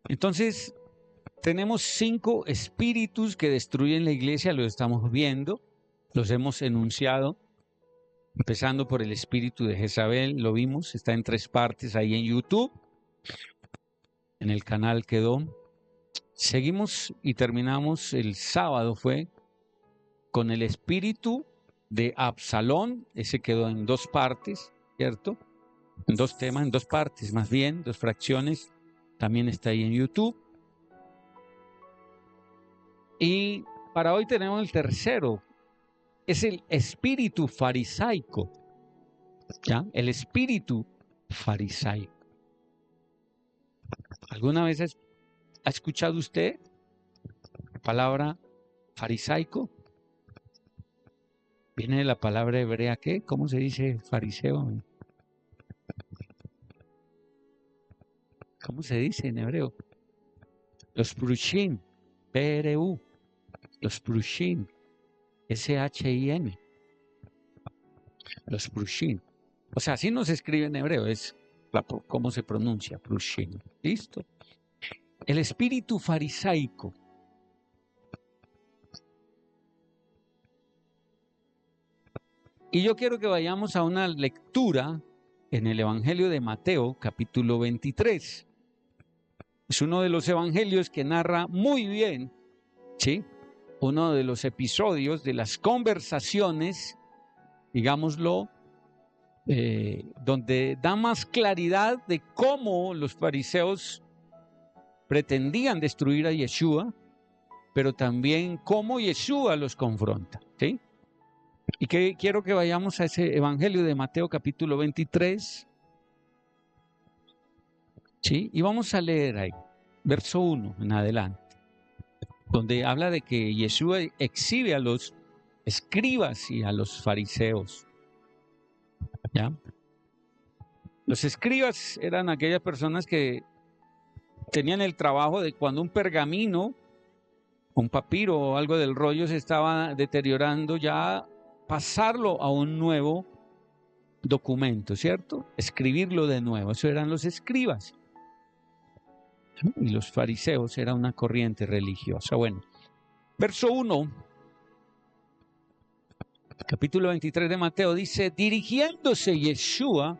Entonces, tenemos 5 espíritus que destruyen la iglesia, los estamos viendo, los hemos enunciado, empezando por el espíritu de Jezabel, lo vimos, está en 3 partes ahí en YouTube, en el canal quedó. Seguimos y terminamos el sábado, fue con el espíritu de Absalón, ese quedó en 2 partes, ¿cierto? En 2 temas, en 2 partes, más bien, 2 fracciones, también está ahí en YouTube. Y para hoy tenemos el tercero, es el espíritu farisaico, ¿ya? El espíritu farisaico. ¿Alguna vez ha escuchado usted la palabra farisaico? Viene de la palabra hebrea, ¿qué? ¿Cómo se dice fariseo? ¿Cómo se dice en hebreo? Los prushim, P-R-U, los prushim, S-H-I-M, los prushim. O sea, así no se escribe en hebreo, es cómo se pronuncia, prushim. ¿Listo? El espíritu farisaico. Y yo quiero que vayamos a una lectura en el Evangelio de Mateo, capítulo 23. Es uno de los evangelios que narra muy bien, ¿sí? Uno de los episodios de las conversaciones, digámoslo, donde da más claridad de cómo los fariseos pretendían destruir a Yeshua, pero también cómo Yeshua los confronta, ¿sí? Y que quiero que vayamos a ese evangelio de Mateo capítulo 23, ¿sí? Y vamos a leer ahí, verso 1 en adelante, donde habla de que Yeshua exhibe a los escribas y a los fariseos, ¿ya? Los escribas eran aquellas personas que tenían el trabajo de cuando un pergamino, un papiro o algo del rollo se estaba deteriorando, ya pasarlo a un nuevo documento, ¿cierto? Escribirlo de nuevo. Eso eran los escribas. Y los fariseos era una corriente religiosa. Bueno, verso 1, capítulo 23 de Mateo, dice: dirigiéndose Yeshua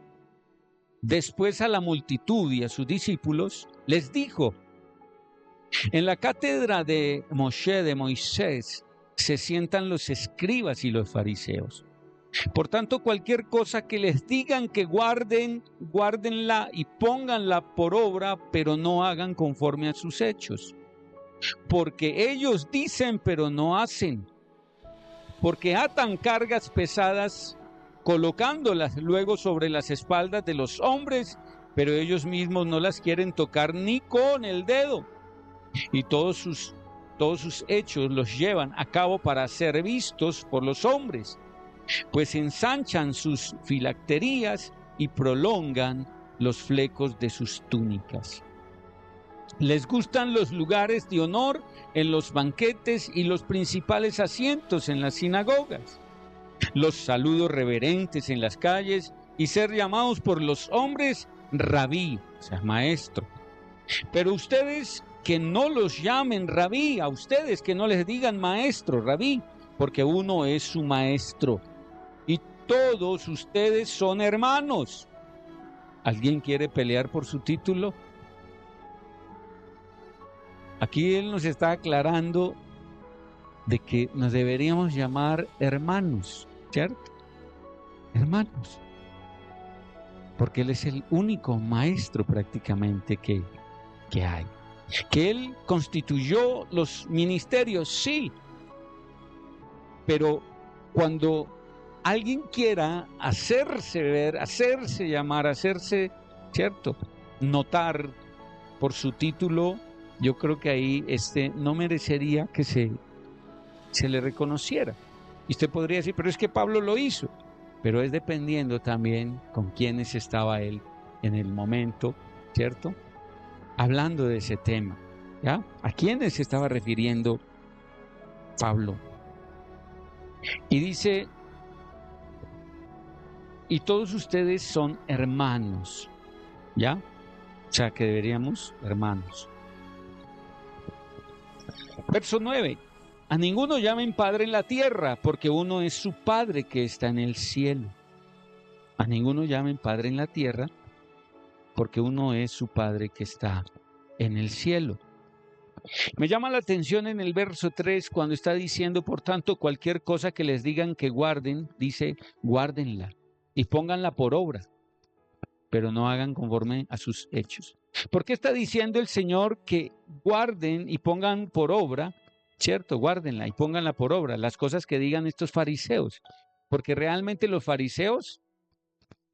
después a la multitud y a sus discípulos, les dijo: en la cátedra de Moshe, de Moisés, se sientan los escribas y los fariseos. Por tanto, cualquier cosa que les digan que guarden, guárdenla y pónganla por obra, pero no hagan conforme a sus hechos. Porque ellos dicen, pero no hacen. Porque atan cargas pesadas, colocándolas luego sobre las espaldas de los hombres, pero ellos mismos no las quieren tocar ni con el dedo. Y todos sus hechos los llevan a cabo para ser vistos por los hombres, pues ensanchan sus filacterías y prolongan los flecos de sus túnicas. Les gustan los lugares de honor en los banquetes y los principales asientos en las sinagogas, los saludos reverentes en las calles y ser llamados por los hombres rabí, o sea, maestro. Pero ustedes que no los llamen rabí, a ustedes que no les digan maestro, rabí, porque uno es su maestro y todos ustedes son hermanos. ¿Alguien quiere pelear por su título? Aquí él nos está aclarando de que nos deberíamos llamar hermanos, ¿cierto? Hermanos. Porque él es el único maestro prácticamente que hay. Que él constituyó los ministerios, sí. Pero cuando alguien quiera hacerse ver, hacerse llamar, hacerse, ¿cierto?, notar por su título, yo creo que ahí no merecería que se le reconociera. Y usted podría decir, pero es que Pablo lo hizo. Pero es dependiendo también con quiénes estaba él en el momento, ¿cierto?, hablando de ese tema, ¿ya? ¿A quiénes se estaba refiriendo Pablo? Y dice: y todos ustedes son hermanos, ¿ya? O sea, que deberíamos, hermanos. Verso 9. A ninguno llamen Padre en la tierra, porque uno es su Padre que está en el cielo. A ninguno llamen Padre en la tierra, porque uno es su Padre que está en el cielo. Me llama la atención en el verso 3 cuando está diciendo, por tanto, cualquier cosa que les digan que guarden, dice, guárdenla y pónganla por obra, pero no hagan conforme a sus hechos. ¿Por qué está diciendo el Señor que guarden y pongan por obra? Cierto, guárdenla y pónganla por obra, las cosas que digan estos fariseos, porque realmente los fariseos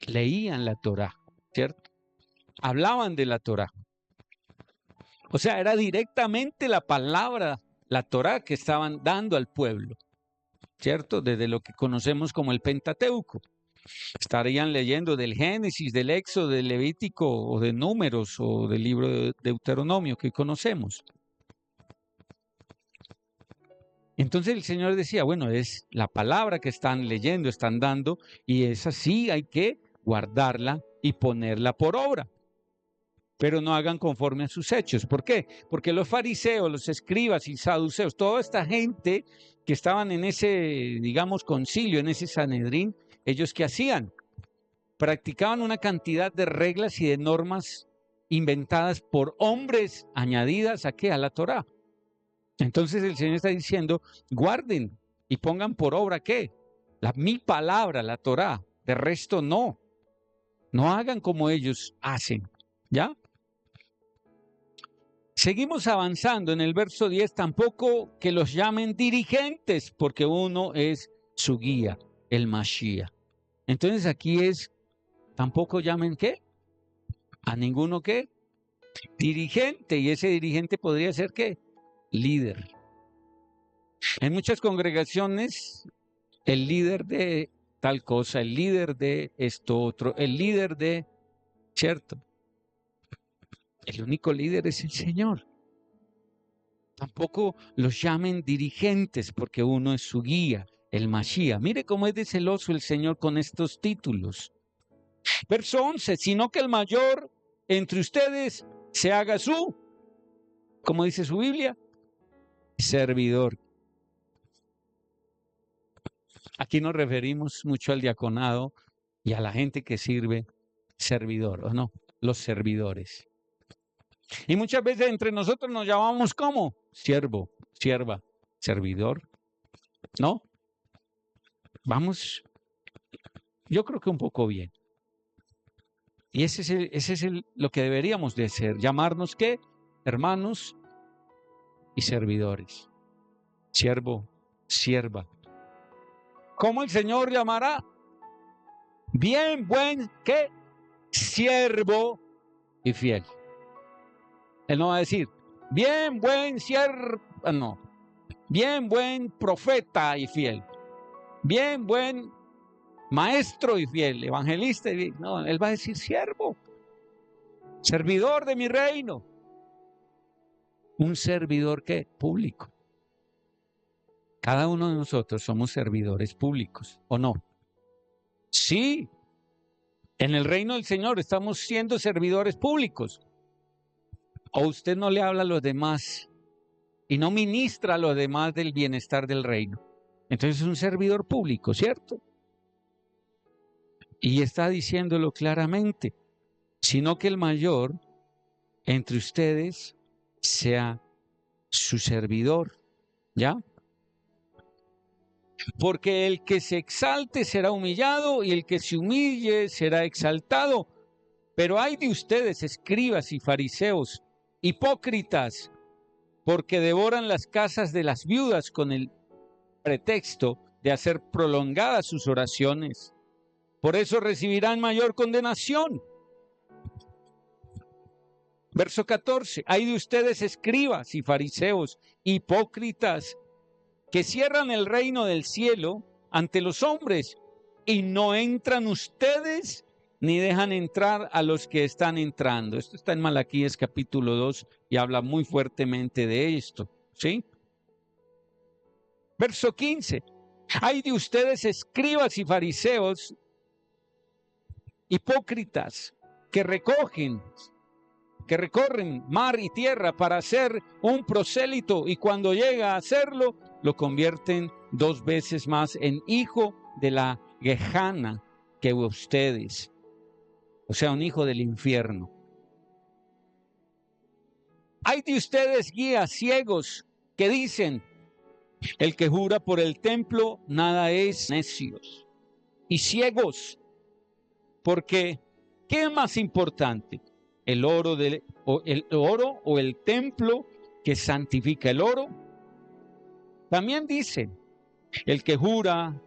leían la Torá, ¿cierto? Hablaban de la Torá. O sea, era directamente la palabra, la Torá que estaban dando al pueblo, ¿cierto? Desde lo que conocemos como el Pentateuco. Estarían leyendo del Génesis, del Éxodo, del Levítico o de Números o del libro de Deuteronomio que conocemos. Entonces el Señor decía, bueno, es la palabra que están leyendo, están dando, y esa sí hay que guardarla y ponerla por obra. Pero no hagan conforme a sus hechos. ¿Por qué? Porque los fariseos, los escribas y saduceos, toda esta gente que estaban en ese, digamos, concilio, en ese Sanedrín, ¿ellos qué hacían? Practicaban una cantidad de reglas y de normas inventadas por hombres, añadidas ¿a qué? A la Torá. Entonces el Señor está diciendo, guarden y pongan por obra ¿qué? Mi palabra, la Torá. De resto no. No hagan como ellos hacen. ¿Ya? Seguimos avanzando en el verso 10, tampoco que los llamen dirigentes, porque uno es su guía, el Mashiach. Entonces aquí es, tampoco llamen ¿qué? A ninguno ¿qué? Dirigente, y ese dirigente podría ser ¿qué? Líder. En muchas congregaciones, el líder de tal cosa, el líder de esto otro, el líder de, ¿cierto? El único líder es el Señor. Tampoco los llamen dirigentes porque uno es su guía, el Mashiach. Mire cómo es de celoso el Señor con estos títulos. Verso 11, sino que el mayor entre ustedes se haga su, como dice su Biblia, servidor. Aquí nos referimos mucho al diaconado y a la gente que sirve servidor, ¿o no? Los servidores. Y muchas veces entre nosotros nos llamamos ¿cómo? Siervo, sierva, servidor. ¿No? Vamos, yo creo que un poco bien. Y ese es lo que deberíamos de hacer. Llamarnos ¿qué? Hermanos y servidores. Siervo, sierva. ¿Cómo el Señor llamará? Bien, buen, ¿qué? Siervo y fiel. Él no va a decir, bien, buen siervo, no. Bien, buen profeta y fiel. Bien, buen maestro y fiel, evangelista y fiel. No, él va a decir siervo, servidor de mi reino. Un servidor ¿qué? Público. Cada uno de nosotros somos servidores públicos, ¿o no? Sí, en el reino del Señor estamos siendo servidores públicos. ¿O usted no le habla a los demás y no ministra a los demás del bienestar del reino? Entonces es un servidor público, ¿cierto? Y está diciéndolo claramente, sino que el mayor entre ustedes sea su servidor, ¿ya? Porque el que se exalte será humillado y el que se humille será exaltado. Pero hay de ustedes, escribas y fariseos, hipócritas, porque devoran las casas de las viudas con el pretexto de hacer prolongadas sus oraciones. Por eso recibirán mayor condenación. Verso 14. Hay de ustedes, escribas y fariseos, hipócritas, que cierran el reino del cielo ante los hombres y no entran ustedes ni dejan entrar a los que están entrando. Esto está en Malaquías capítulo 2 y habla muy fuertemente de esto, ¿sí? Verso 15. Hay de ustedes, escribas y fariseos, hipócritas, que recogen que recorren mar y tierra para ser un prosélito, y cuando llega a hacerlo, lo convierten 2 veces más en hijo de la Gehenna que ustedes, o sea, un hijo del infierno. Hay de ustedes guías ciegos que dicen: el que jura por el templo nada es, necios y ciegos, porque ¿qué es más importante? ¿El oro o el templo que santifica el oro? También dice: el que jura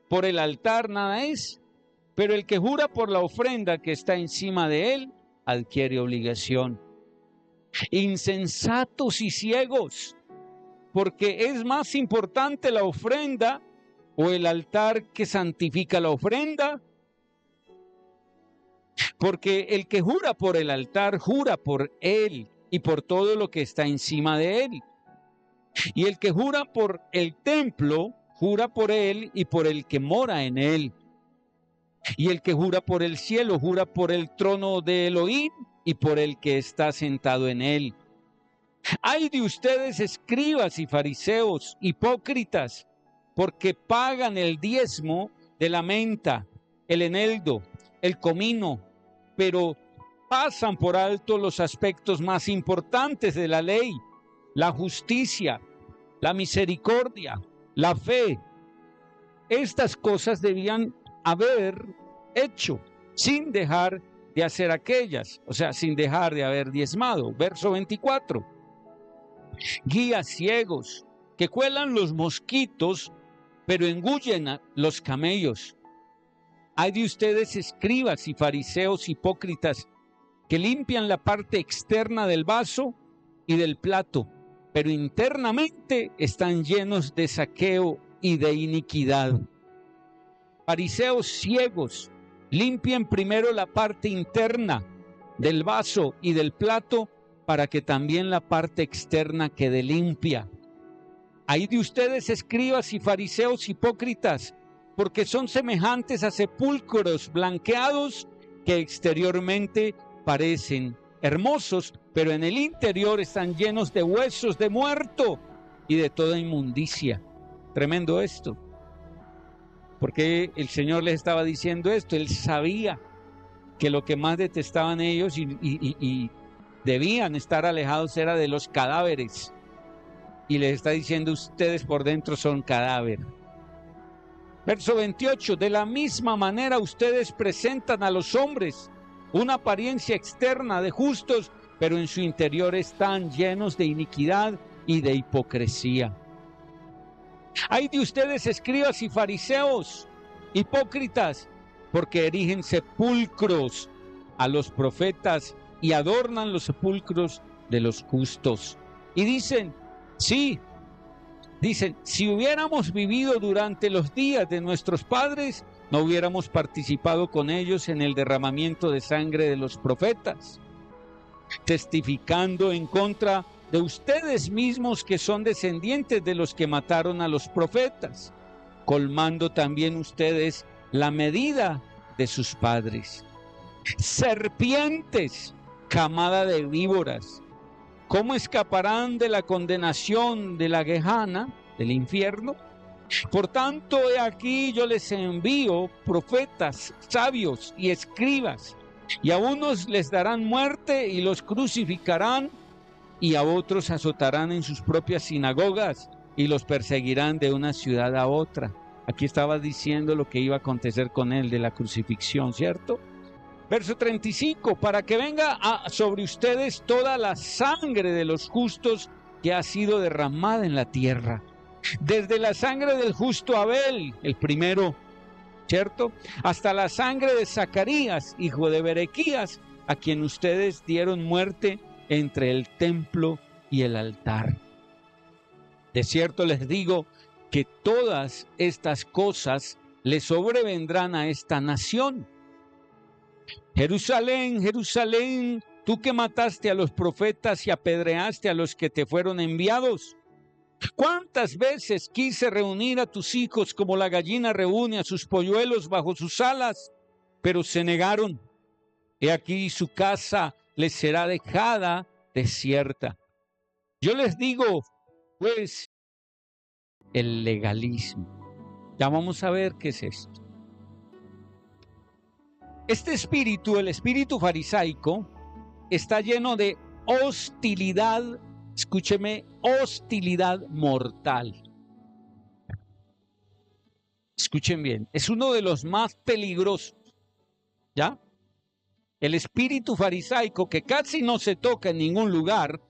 por el altar nada es, pero el que jura por la ofrenda que está encima de él adquiere obligación. Insensatos y ciegos, porque es más importante la ofrenda o el altar que santifica la ofrenda. Porque el que jura por el altar, jura por él y por todo lo que está encima de él. Y el que jura por el templo, jura por él y por el que mora en él. Y el que jura por el cielo, jura por el trono de Elohim y por el que está sentado en él. Ay de ustedes, escribas y fariseos, hipócritas, porque pagan el diezmo de la menta, el eneldo, el comino, pero pasan por alto los aspectos más importantes de la ley: la justicia, la misericordia, la fe. Estas cosas debían haber hecho sin dejar de hacer aquellas, o sea, sin dejar de haber diezmado. Verso 24. Guías ciegos que cuelan los mosquitos, pero engullen a los camellos. Hay de ustedes, escribas y fariseos hipócritas, que limpian la parte externa del vaso y del plato, pero internamente están llenos de saqueo y de iniquidad. Fariseos ciegos, limpien primero la parte interna del vaso y del plato, para que también la parte externa quede limpia. Hay de ustedes, escribas y fariseos hipócritas, porque son semejantes a sepulcros blanqueados que exteriormente parecen hermosos, pero en el interior están llenos de huesos de muerto y de toda inmundicia. Tremendo esto. Porque el Señor les estaba diciendo esto. Él sabía que lo que más detestaban ellos y debían estar alejados era de los cadáveres. Y les está diciendo: ustedes por dentro son cadáver. Verso 28. De la misma manera ustedes presentan a los hombres una apariencia externa de justos, pero en su interior están llenos de iniquidad y de hipocresía. Hay de ustedes, escribas y fariseos hipócritas, porque erigen sepulcros a los profetas y adornan los sepulcros de los justos. Y dicen: sí, si hubiéramos vivido durante los días de nuestros padres, no hubiéramos participado con ellos en el derramamiento de sangre de los profetas, testificando en contra de ustedes mismos que son descendientes de los que mataron a los profetas, colmando también ustedes la medida de sus padres. Serpientes, camada de víboras, ¿cómo escaparán de la condenación de la Gehenna, del infierno? Por tanto, he aquí yo les envío profetas, sabios y escribas, y a unos les darán muerte y los crucificarán, y a otros azotarán en sus propias sinagogas y los perseguirán de una ciudad a otra. Aquí estaba diciendo lo que iba a acontecer con él de la crucifixión, ¿cierto? Verso 35, para que venga sobre ustedes toda la sangre de los justos que ha sido derramada en la tierra, desde la sangre del justo Abel, el primero, ¿cierto?, hasta la sangre de Zacarías, hijo de Berequías, a quien ustedes dieron muerte entre el templo y el altar. De cierto les digo que todas estas cosas le sobrevendrán a esta nación. Jerusalén, Jerusalén, tú que mataste a los profetas y apedreaste a los que te fueron enviados. ¿Cuántas veces quise reunir a tus hijos como la gallina reúne a sus polluelos bajo sus alas? Pero se negaron. He aquí su casa les será dejada desierta. Yo les digo, pues, el legalismo. Ya vamos a ver qué es esto. Este espíritu, el espíritu farisaico, está lleno de hostilidad, escúcheme, hostilidad mortal. Escuchen bien, es uno de los más peligrosos, ¿ya? El espíritu farisaico, que casi no se toca en ningún lugar,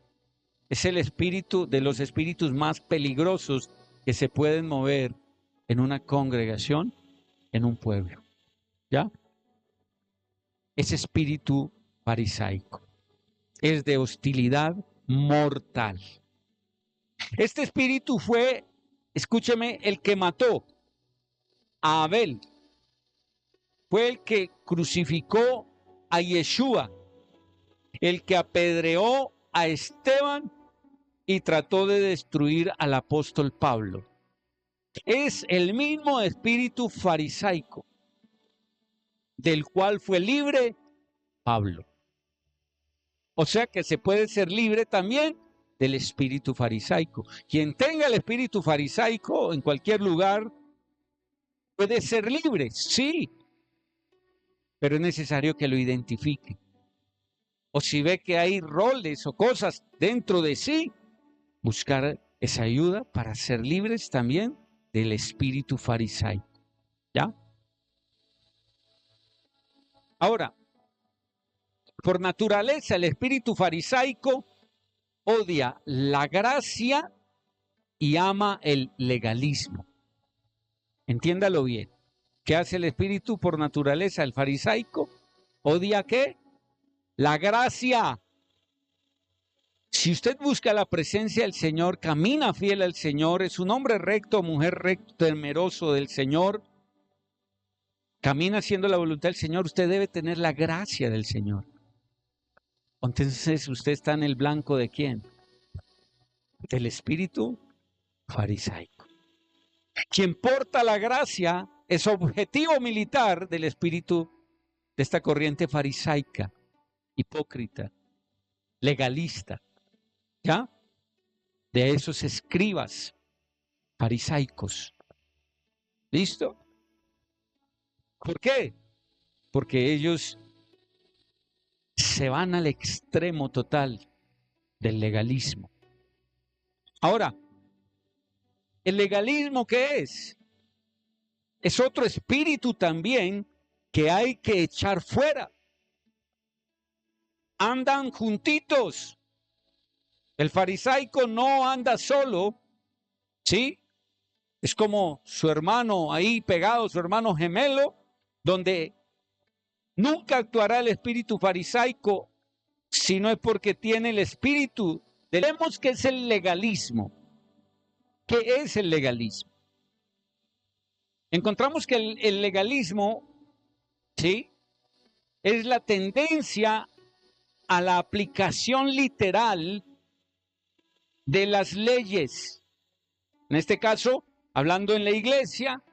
es el espíritu de los espíritus más peligrosos que se pueden mover en una congregación, en un pueblo, ¿ya? Ese espíritu farisaico es de hostilidad mortal. Este espíritu fue, escúcheme, el que mató a Abel. Fue el que crucificó a Yeshua, el que apedreó a Esteban y trató de destruir al apóstol Pablo. Es el mismo espíritu farisaico del cual fue libre Pablo. O sea que se puede ser libre también del espíritu farisaico. Quien tenga el espíritu farisaico en cualquier lugar puede ser libre, sí, pero es necesario que lo identifique. O si ve que hay roles o cosas dentro de sí, buscar esa ayuda para ser libres también del espíritu farisaico. ¿Ya? Ahora, por naturaleza, el espíritu farisaico odia la gracia y ama el legalismo. Entiéndalo bien. ¿Qué hace el espíritu por naturaleza? El farisaico odia ¿qué? La gracia. Si usted busca la presencia del Señor, camina fiel al Señor, es un hombre recto, mujer recto, temeroso del Señor, camina haciendo la voluntad del Señor, usted debe tener la gracia del Señor. Entonces, ¿usted está en el blanco de quién? Del espíritu farisaico. Quien porta la gracia es objetivo militar del espíritu de esta corriente farisaica, hipócrita, legalista, ¿ya? De esos escribas farisaicos. ¿Listo? ¿Por qué? Porque ellos se van al extremo total del legalismo. Ahora, ¿el legalismo qué es? Es otro espíritu también que hay que echar fuera. Andan juntitos. El farisaico no anda solo, ¿sí? Es como su hermano ahí pegado, su hermano gemelo, donde nunca actuará el espíritu farisaico si no es porque tiene el espíritu. Vemos que es el legalismo. ¿Qué es el legalismo? Encontramos que el legalismo, ¿sí?, es la tendencia a la aplicación literal de las leyes. En este caso, hablando en la iglesia,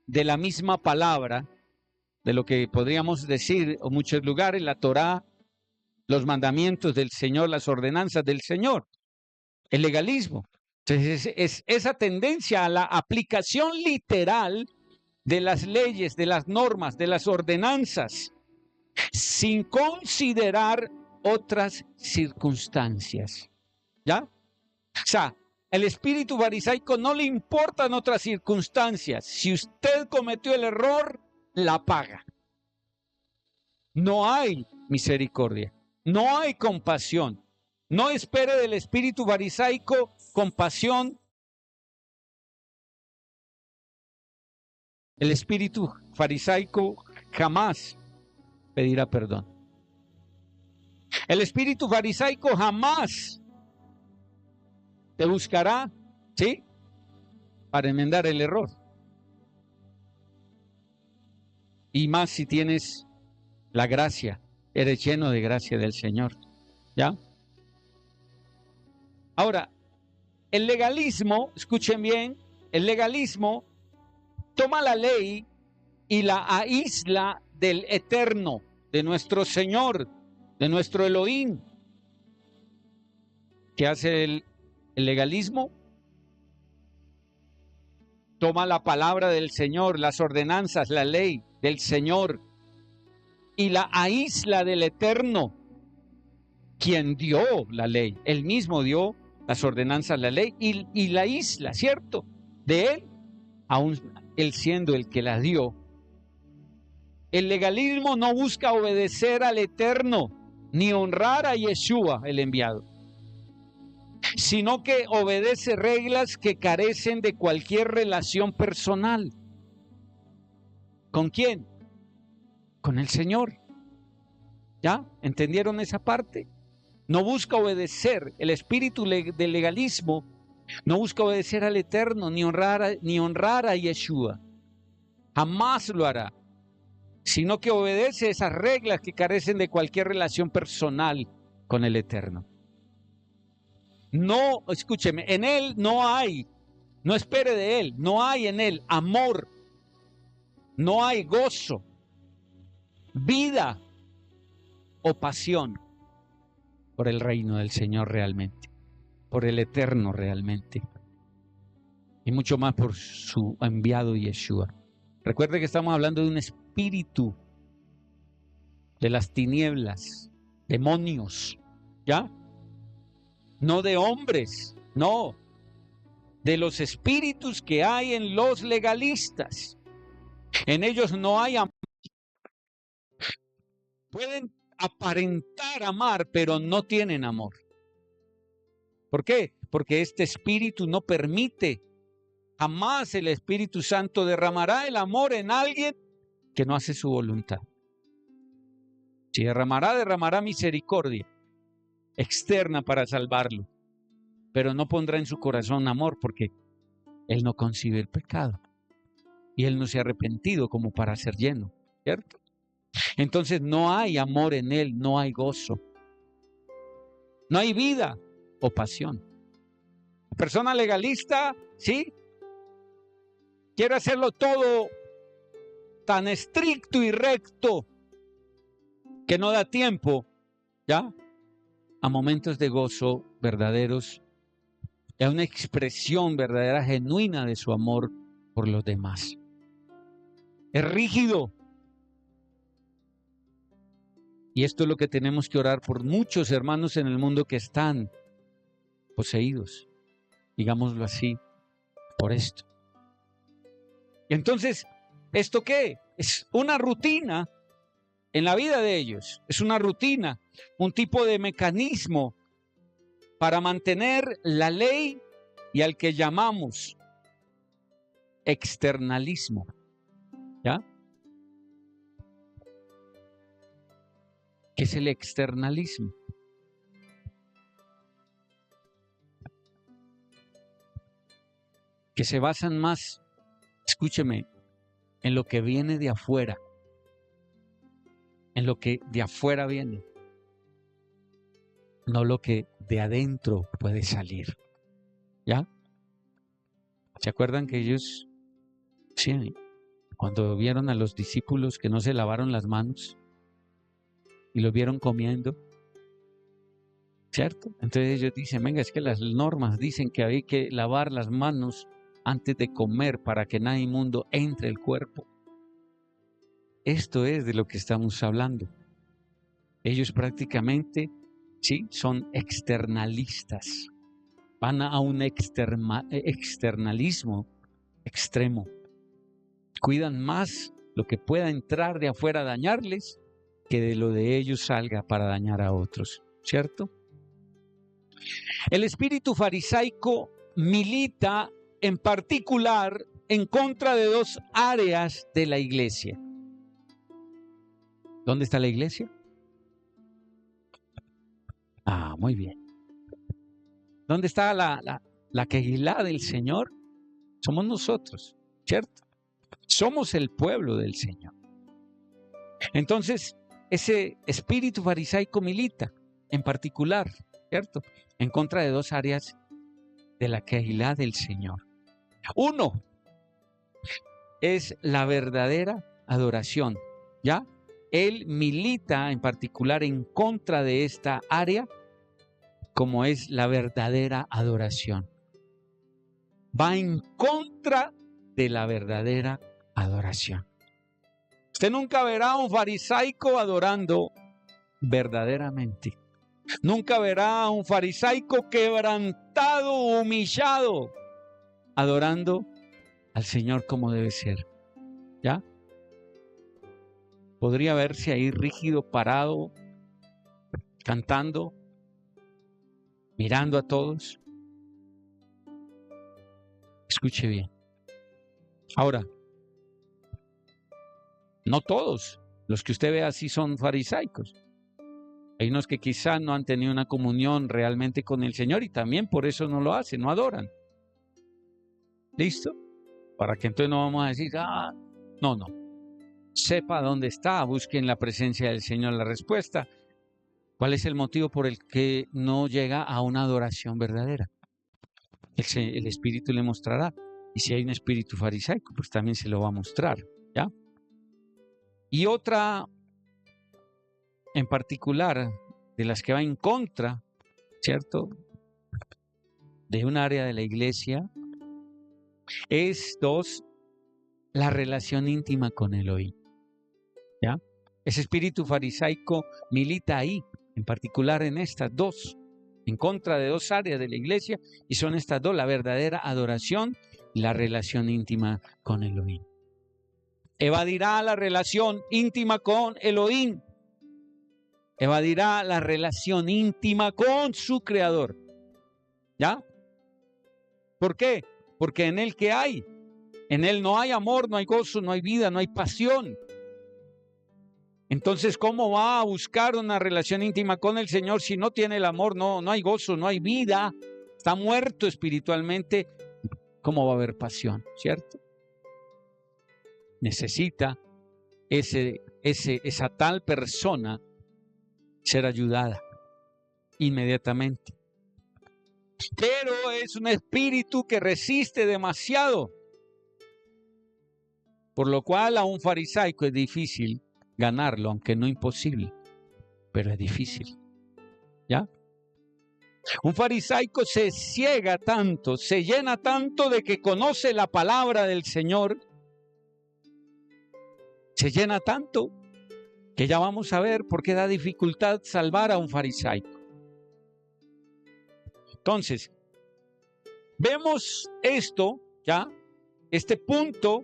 de la misma palabra, de lo que podríamos decir en muchos lugares, la Torá, los mandamientos del Señor, las ordenanzas del Señor, el legalismo. Entonces es esa tendencia a la aplicación literal de las leyes, de las normas, de las ordenanzas, sin considerar otras circunstancias. ¿Ya? O sea, el espíritu farisaico no le importan otras circunstancias. Si usted cometió el error, la paga. No hay misericordia, no hay compasión. No espere del espíritu farisaico compasión. El espíritu farisaico jamás pedirá perdón. El espíritu farisaico jamás te buscará, ¿sí?, para enmendar el error. Y más si tienes la gracia, eres lleno de gracia del Señor. ¿Ya? Ahora, el legalismo, escuchen bien, el legalismo toma la ley y la aísla del eterno, de nuestro Señor. de nuestro Elohim. ¿Qué hace el legalismo? Toma la palabra del Señor, las ordenanzas, la ley del Señor y la aísla del Eterno, quien dio la ley. Él mismo dio las ordenanzas, la ley y la isla, ¿cierto? De Él, aún Él siendo el que la dio. El legalismo no busca obedecer al Eterno, ni honrar a Yeshua, el enviado, sino que obedece reglas que carecen de cualquier relación personal. ¿Con quién? Con el Señor. ¿Ya? ¿Entendieron esa parte? No busca obedecer, el espíritu del legalismo no busca obedecer al Eterno, ni honrar a Yeshua. Jamás lo hará, sino que obedece esas reglas que carecen de cualquier relación personal con el Eterno. No, escúcheme, en Él no hay, no espere de Él, no hay en Él amor, no hay gozo, vida o pasión por el reino del Señor realmente, por el Eterno realmente, y mucho más por su enviado Yeshua. Recuerde que estamos hablando de un espíritu de las tinieblas, demonios, ¿ya? No de hombres, no, de los espíritus que hay en los legalistas. En ellos no hay amor. Pueden aparentar amar, pero no tienen amor. ¿Por qué? Porque este espíritu no permite. Jamás el Espíritu Santo derramará el amor en alguien que no hace su voluntad. Si derramará misericordia externa para salvarlo, pero no pondrá en su corazón amor porque él no concibe el pecado y él no se ha arrepentido como para ser lleno, ¿cierto? Entonces no hay amor en él, no hay gozo, no hay vida o pasión. La persona legalista, ¿sí? Quiere hacerlo todo tan estricto y recto que no da tiempo, ¿ya? A momentos de gozo verdaderos, a una expresión verdadera, genuina de su amor por los demás. Es rígido. Y esto es lo que tenemos que orar por muchos hermanos en el mundo que están poseídos, digámoslo así, por esto. Y entonces, ¿esto qué? Es una rutina en la vida de ellos, es una rutina, un tipo de mecanismo para mantener la ley y al que llamamos externalismo, ¿ya? ¿Qué es el externalismo? Que se basan más, escúcheme, en lo que viene de afuera, en lo que de afuera viene, no lo que de adentro puede salir, ¿ya? ¿Se acuerdan que ellos, sí, cuando vieron a los discípulos que no se lavaron las manos y los vieron comiendo, ¿cierto? Entonces ellos dicen, venga, es que las normas dicen que hay que lavar las manos antes de comer para que nada inmundo entre el cuerpo. Esto es de lo que estamos hablando. Ellos prácticamente, sí, son externalistas. Van a un externalismo extremo. Cuidan más lo que pueda entrar de afuera a dañarles que de lo de ellos salga para dañar a otros, ¿cierto? El espíritu farisaico milita en particular en contra de dos áreas de la iglesia. ¿Dónde está la iglesia? Ah, muy bien. ¿Dónde está la quejilá del Señor? Somos nosotros, ¿cierto? Somos el pueblo del Señor. Entonces, ese espíritu farisaico milita en particular, ¿cierto? En contra de dos áreas de la quejilá del Señor. Uno es la verdadera adoración, ¿ya? él milita en particular en contra de esta área, como es la verdadera adoración. Va en contra de la verdadera adoración. Usted nunca verá a un farisaico adorando verdaderamente. Nunca verá a un farisaico quebrantado, humillado, adorando al Señor como debe ser. ¿Ya? Podría verse ahí rígido, parado, cantando, mirando a todos. Escuche bien. Ahora, no todos los que usted ve así son farisaicos. Hay unos que quizás no han tenido una comunión realmente con el Señor y también por eso no lo hacen, no adoran. ¿Listo? Para que entonces no vamos a decir, no. Sepa dónde está, busque en la presencia del Señor la respuesta. ¿Cuál es el motivo por el que no llega a una adoración verdadera? El Espíritu le mostrará. Y si hay un espíritu farisaico, pues también se lo va a mostrar, ¿ya? Y otra en particular de las que va en contra, ¿cierto?, de un área de la iglesia, es la relación íntima con Elohim, ¿ya? Ese espíritu farisaico milita ahí, en particular en estas dos, en contra de dos áreas de la iglesia, y son estas dos, la verdadera adoración y la relación íntima con Elohim. Evadirá la relación íntima con Elohim. Evadirá la relación íntima con su Creador. ¿Ya? ¿Por qué? Porque en Él, ¿qué hay? En Él no hay amor, no hay gozo, no hay vida, no hay pasión. Entonces, ¿cómo va a buscar una relación íntima con el Señor si no tiene el amor, no hay gozo, no hay vida? Está muerto espiritualmente. ¿Cómo va a haber pasión? ¿Cierto? Necesita esa tal persona ser ayudada inmediatamente. Pero es un espíritu que resiste demasiado, por lo cual a un farisaico es difícil ganarlo, aunque no imposible, pero es difícil. ¿Ya? Un farisaico se ciega tanto, se llena tanto de que conoce la palabra del Señor, se llena tanto que ya vamos a ver por qué da dificultad salvar a un farisaico. Entonces, vemos esto, ya, este punto,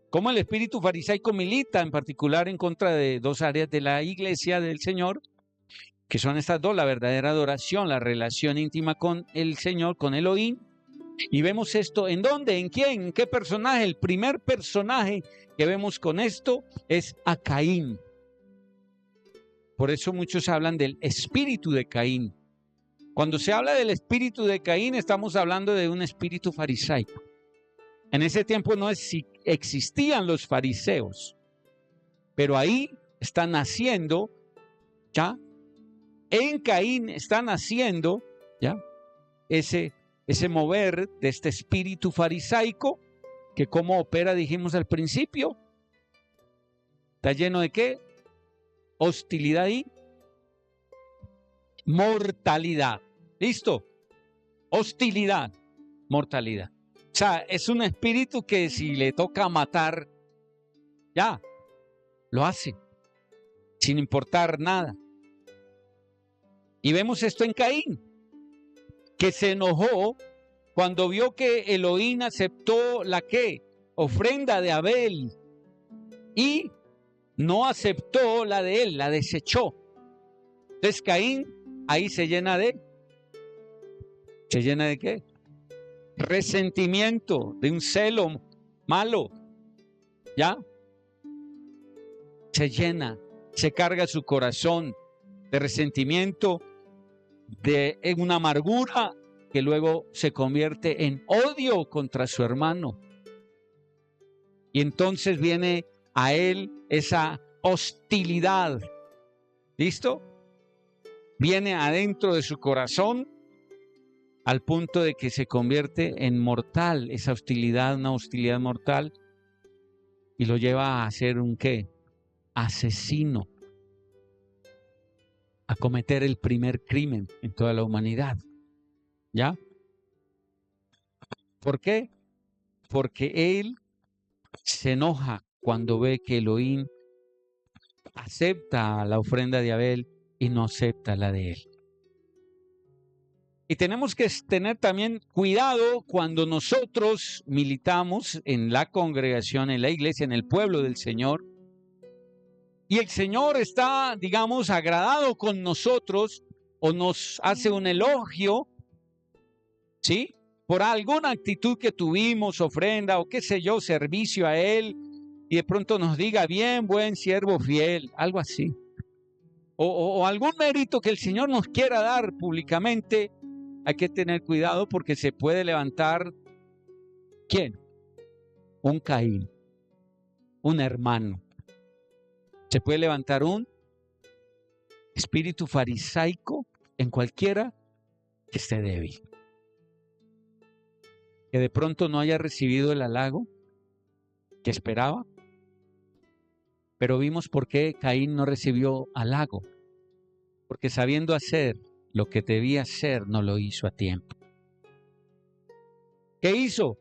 cómo el espíritu farisaico milita en particular en contra de dos áreas de la iglesia del Señor, que son estas dos, la verdadera adoración, la relación íntima con el Señor, con Elohim. Y vemos esto, ¿en dónde? ¿En quién? ¿En qué personaje? El primer personaje que vemos con esto es a Caín. Por eso muchos hablan del espíritu de Caín. Cuando se habla del espíritu de Caín, estamos hablando de un espíritu farisaico. En ese tiempo no existían los fariseos, pero ahí está naciendo, ¿ya? En Caín está naciendo, ¿ya? Ese mover de este espíritu farisaico, que cómo opera, dijimos al principio, está lleno de ¿qué? Hostilidad y mortalidad. ¿Listo? Hostilidad, mortalidad. O sea, es un espíritu que si le toca matar, ya, lo hace, sin importar nada. Y vemos esto en Caín, que se enojó cuando vio que Elohim aceptó la ¿qué? Ofrenda de Abel y no aceptó la de él, la desechó. Entonces Caín ahí se llena de ¿qué? Resentimiento, de un celo malo, ¿ya? Se llena, se carga su corazón de resentimiento, de una amargura que luego se convierte en odio contra su hermano. Y entonces viene a él esa hostilidad. ¿Listo? Viene adentro de su corazón al punto de que se convierte en mortal, esa hostilidad, una hostilidad mortal, y lo lleva a hacer un ¿qué? asesino a cometer el primer crimen en toda la humanidad. ¿Ya? ¿Por qué? Porque él se enoja cuando ve que Elohim acepta la ofrenda de Abel y no acepta la de él. Y tenemos que tener también cuidado cuando nosotros militamos en la congregación, en la iglesia, en el pueblo del Señor, y el Señor está, digamos, agradado con nosotros o nos hace un elogio, ¿sí? Por alguna actitud que tuvimos, ofrenda o qué sé yo, servicio a Él, y de pronto nos diga, bien, buen siervo fiel, algo así. O algún mérito que el Señor nos quiera dar públicamente, hay que tener cuidado porque se puede levantar, ¿quién? Un Caín, un hermano. Se puede levantar un espíritu farisaico en cualquiera que esté débil. Que de pronto no haya recibido el halago que esperaba. Pero vimos por qué Caín no recibió halago. Porque sabiendo hacer lo que debía hacer, no lo hizo a tiempo. ¿Qué hizo?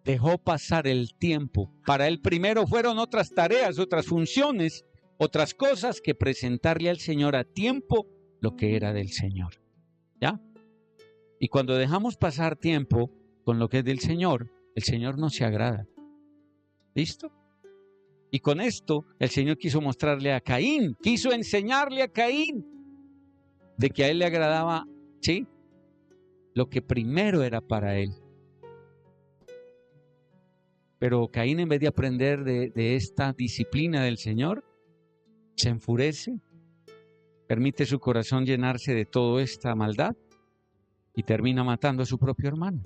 Dejó pasar el tiempo. Para él primero fueron otras tareas, otras funciones, otras cosas que presentarle al Señor a tiempo lo que era del Señor. ¿Ya? Y cuando dejamos pasar tiempo con lo que es del Señor, el Señor no se agrada. ¿Listo? Y con esto el Señor quiso mostrarle a Caín, quiso enseñarle a Caín de que a él le agradaba, ¿sí?, lo que primero era para él. Pero Caín, en vez de aprender de esta disciplina del Señor, se enfurece, permite su corazón llenarse de toda esta maldad y termina matando a su propio hermano.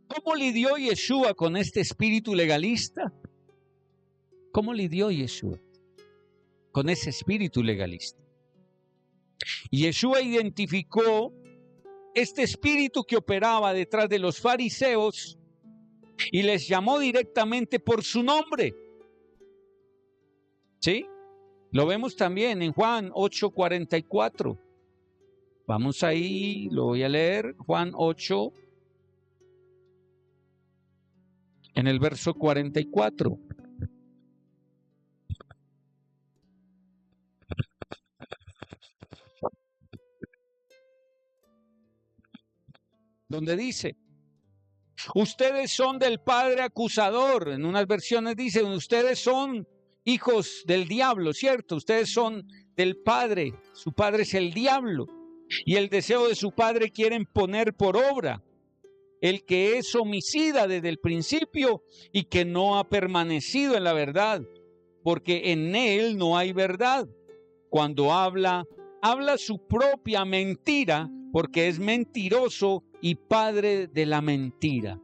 ¿Cómo lidió Yeshua con este espíritu legalista? ¿Cómo lidió Yeshua con ese espíritu legalista? Yeshua identificó este espíritu que operaba detrás de los fariseos y les llamó directamente por su nombre. ¿Sí? Lo vemos también en Juan 8:44. Vamos ahí, lo voy a leer, Juan 8, en el verso 44. Donde dice, ustedes son del padre acusador. En unas versiones dicen, ustedes son hijos del diablo, ¿cierto? Ustedes son del padre, su padre es el diablo. Y el deseo de su padre quieren poner por obra. El que es homicida desde el principio y que no ha permanecido en la verdad, porque en él no hay verdad. Cuando habla su propia mentira, porque es mentiroso y padre de la mentira.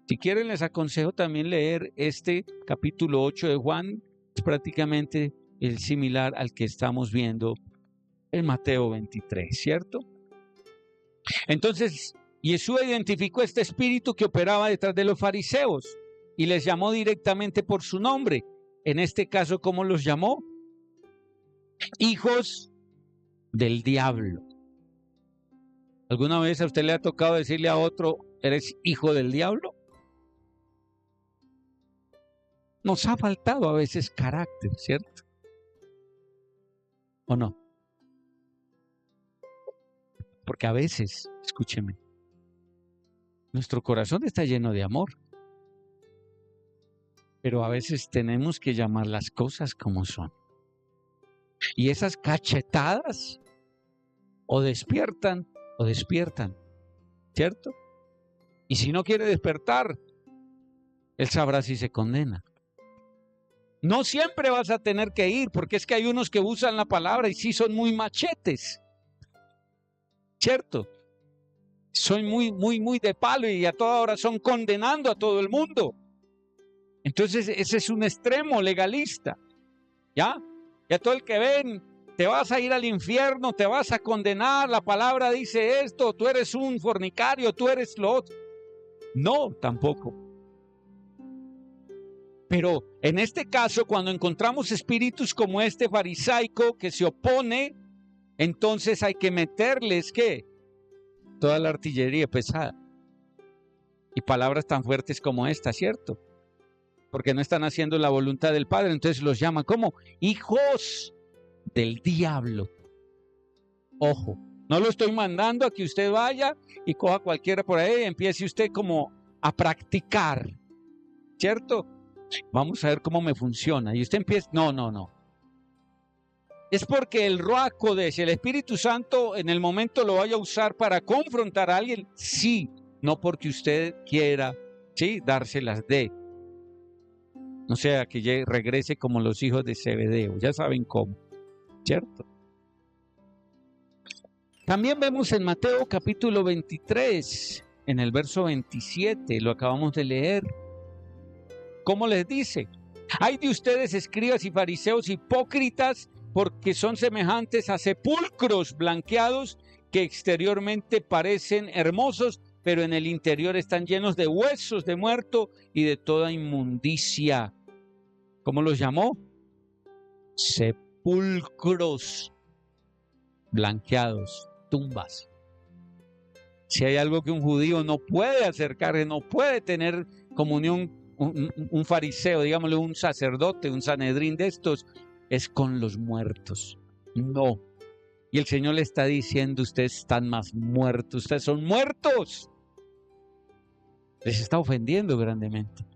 Si quieren, les aconsejo también leer este capítulo 8 de Juan. Es prácticamente el similar al que estamos viendo en Mateo 23, ¿cierto? Entonces, Yeshua identificó este espíritu que operaba detrás de los fariseos y les llamó directamente por su nombre. En este caso, ¿cómo los llamó? Hijos del diablo. ¿Alguna vez a usted le ha tocado decirle a otro, eres hijo del diablo? Nos ha faltado a veces carácter, ¿cierto? ¿O no? Porque a veces, escúcheme, nuestro corazón está lleno de amor, pero a veces tenemos que llamar las cosas como son. Y esas cachetadas o despiertan, ¿cierto? Y si no quiere despertar, él sabrá si se condena. No siempre vas a tener que ir, porque es que hay unos que usan la palabra y sí son muy machetes, ¿cierto? Son muy de palo y a toda hora son condenando a todo el mundo. Entonces ese es un extremo legalista, ¿ya? Y a todo el que ven, te vas a ir al infierno, te vas a condenar, la palabra dice esto, tú eres un fornicario, tú eres lo otro. No, tampoco. Pero en este caso, cuando encontramos espíritus como este farisaico que se opone, entonces hay que meterles, ¿qué? Toda la artillería pesada. Y palabras tan fuertes como esta, ¿cierto? Porque no están haciendo la voluntad del Padre, entonces los llama como hijos del diablo. Ojo, no lo estoy mandando a que usted vaya y coja cualquiera por ahí y empiece usted como a practicar, ¿cierto? Vamos a ver cómo me funciona. Y usted empieza, no. Es porque el Ruach Kodesh, el Espíritu Santo, en el momento lo vaya a usar para confrontar a alguien, sí, no porque usted quiera, sí, dárselas de. No sea que regrese como los hijos de Zebedeo, ya saben cómo, ¿cierto? También vemos en Mateo capítulo 23, en el verso 27, lo acabamos de leer. ¿Cómo les dice? Ay de ustedes, escribas y fariseos hipócritas, porque son semejantes a sepulcros blanqueados que exteriormente parecen hermosos, pero en el interior están llenos de huesos de muerto y de toda inmundicia. ¿Cómo los llamó? Sepulcros blanqueados, tumbas. Si hay algo que un judío no puede acercarse, no puede tener comunión, un fariseo, digámosle un sacerdote, un sanedrín de estos, es con los muertos. No. Y el Señor le está diciendo, ustedes están más muertos, ustedes son muertos. Les está ofendiendo grandemente.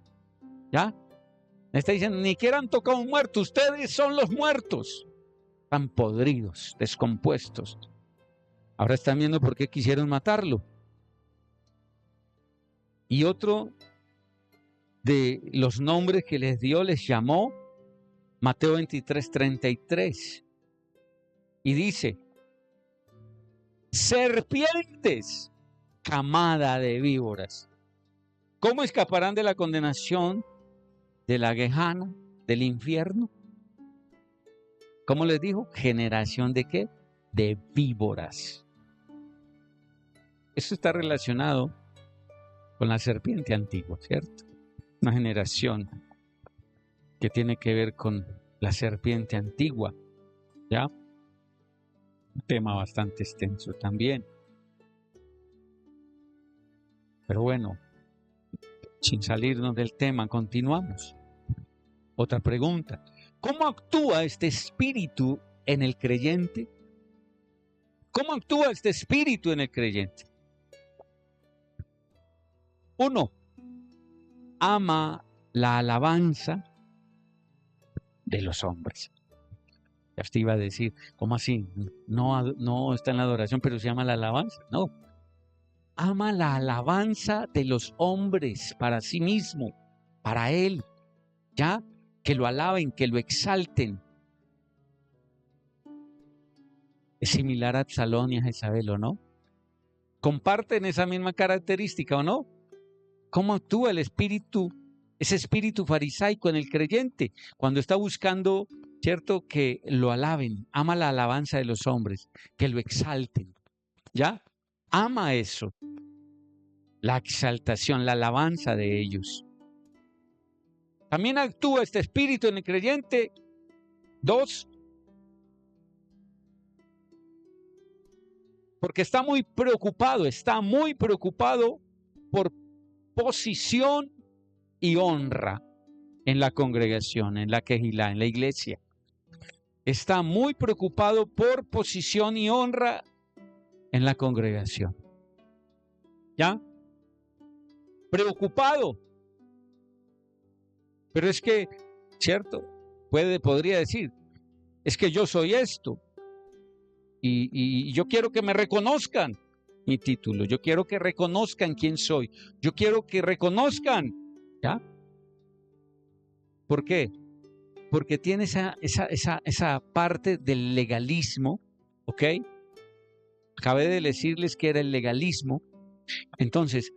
¿Ya? Le está diciendo, ni siquiera han tocado un muerto, ustedes son los muertos. Están podridos, descompuestos. Ahora están viendo por qué quisieron matarlo. Y otro de los nombres que les dio, les llamó Mateo 23, 33. Y dice, serpientes, camada de víboras. ¿Cómo escaparán de la condenación de la Gehenna, del infierno? ¿Cómo les dijo? Generación de ¿qué? De víboras. Eso está relacionado con la serpiente antigua, ¿cierto? Una generación que tiene que ver con la serpiente antigua, ¿ya? Un tema bastante extenso también. Pero bueno, sin salirnos del tema, continuamos. Otra pregunta. ¿Cómo actúa este espíritu en el creyente? ¿Cómo actúa este espíritu en el creyente? 1. Ama la alabanza de los hombres. Ya usted iba a decir, ¿cómo así? No está en la adoración, pero se llama la alabanza. No. Ama la alabanza de los hombres para sí mismo, para él. ¿Ya? Que lo alaben, que lo exalten. Es similar a Absalón y a Jezabel, ¿o no? ¿Comparten esa misma característica o no? ¿Cómo actúa el espíritu, ese espíritu farisaico en el creyente cuando está buscando, cierto, que lo alaben? Ama la alabanza de los hombres, que lo exalten. ¿Ya? Ama eso. La exaltación, la alabanza de ellos. También actúa este espíritu en el creyente. 2. Porque está muy preocupado por posición y honra en la congregación, en la quejilá, en la iglesia. Está muy preocupado por posición y honra en la congregación. ¿Ya? Preocupado. Pero es que, ¿cierto? Podría decir, es que yo soy esto. Y yo quiero que me reconozcan mi título. Yo quiero que reconozcan quién soy. Yo quiero que reconozcan. ¿Ya? ¿Por qué? Porque tiene esa parte del legalismo, ¿ok? Acabé de decirles que era el legalismo. Entonces,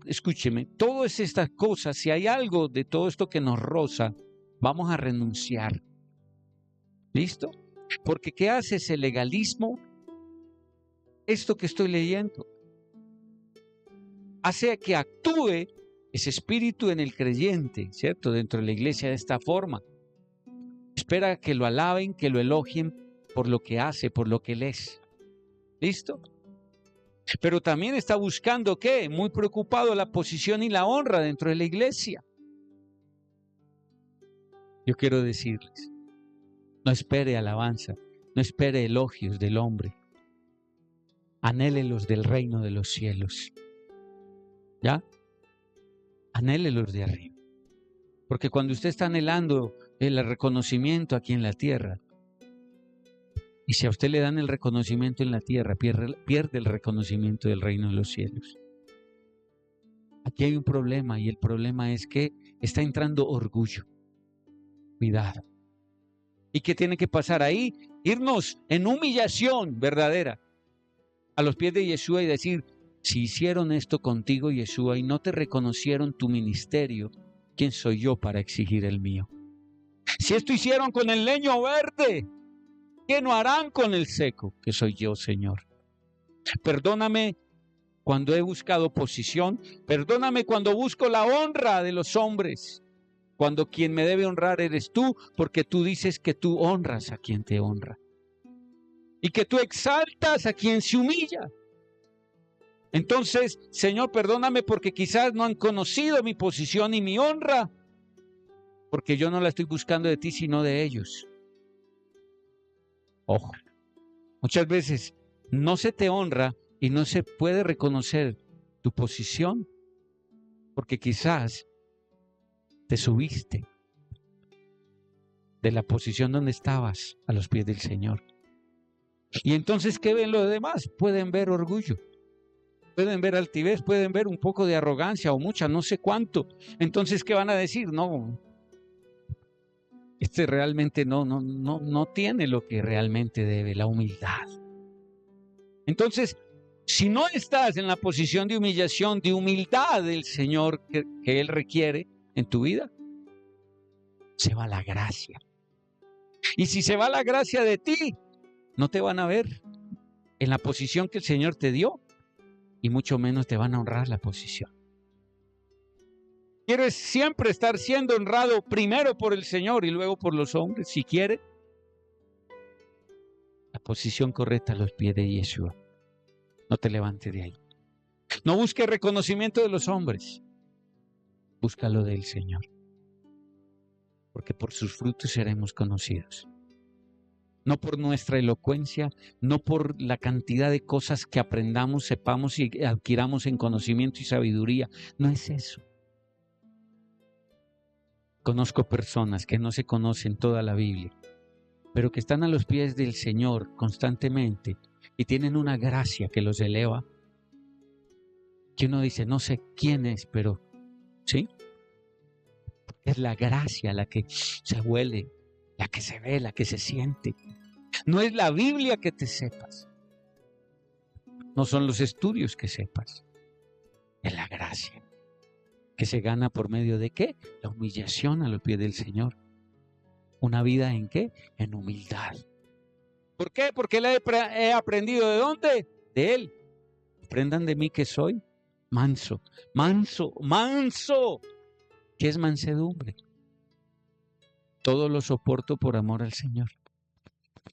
escúcheme, todas estas cosas, si hay algo de todo esto que nos roza, vamos a renunciar. ¿Listo? Porque ¿qué hace ese legalismo? Esto que estoy leyendo hace que actúe ese espíritu en el creyente, ¿cierto? Dentro de la iglesia de esta forma. Espera que lo alaben, que lo elogien por lo que hace, por lo que él es. ¿Listo? Pero también está buscando, ¿qué? Muy preocupado, la posición y la honra dentro de la iglesia. Yo quiero decirles, no espere alabanza, no espere elogios del hombre. Anhele los del reino de los cielos. ¿Ya? Anhele los de arriba. Porque cuando usted está anhelando el reconocimiento aquí en la tierra, y si a usted le dan el reconocimiento en la tierra, pierde el reconocimiento del reino de los cielos. Aquí hay un problema, y el problema es que está entrando orgullo. Cuidado. ¿Y qué tiene que pasar ahí? Irnos en humillación verdadera a los pies de Yeshua y decir, si hicieron esto contigo, Yeshua, y no te reconocieron tu ministerio, ¿quién soy yo para exigir el mío? Si esto hicieron con el leño verde, ¿qué no harán con el seco? Que soy yo, Señor. Perdóname cuando he buscado posición, perdóname cuando busco la honra de los hombres, cuando quien me debe honrar eres tú, porque tú dices que tú honras a quien te honra y que tú exaltas a quien se humilla. Entonces, Señor, perdóname porque quizás no han conocido mi posición y mi honra, porque yo no la estoy buscando de ti, sino de ellos. Ojo, muchas veces no se te honra y no se puede reconocer tu posición, porque quizás te subiste de la posición donde estabas a los pies del Señor. Y entonces, ¿qué ven los demás? Pueden ver orgullo. Pueden ver altivez, pueden ver un poco de arrogancia o mucha, no sé cuánto. Entonces, ¿qué van a decir? No, este realmente no tiene lo que realmente debe, la humildad. Entonces, si no estás en la posición de humillación, de humildad del Señor que Él requiere en tu vida, se va la gracia. Y si se va la gracia de ti, no te van a ver en la posición que el Señor te dio. Y mucho menos te van a honrar la posición. ¿Quieres siempre estar siendo honrado primero por el Señor y luego por los hombres? Si quieres, la posición correcta a los pies de Yeshua. No te levantes de ahí. No busques reconocimiento de los hombres. Búscalo del Señor. Porque por sus frutos seremos conocidos. No por nuestra elocuencia, no por la cantidad de cosas que aprendamos, sepamos y adquiramos en conocimiento y sabiduría. No es eso. Conozco personas que no se conocen toda la Biblia, pero que están a los pies del Señor constantemente y tienen una gracia que los eleva. Que uno dice, no sé quién es, pero ¿sí? Es la gracia la que se huele, la que se ve, la que se siente. No es la Biblia que te sepas. No son los estudios que sepas. Es la gracia que se gana por medio de ¿qué? La humillación a los pies del Señor. ¿Una vida en qué? En humildad. ¿Por qué? Porque la he aprendido ¿de dónde? De Él. Aprendan de mí que soy manso. Manso, manso. ¿Qué es mansedumbre? Todo lo soporto por amor al Señor.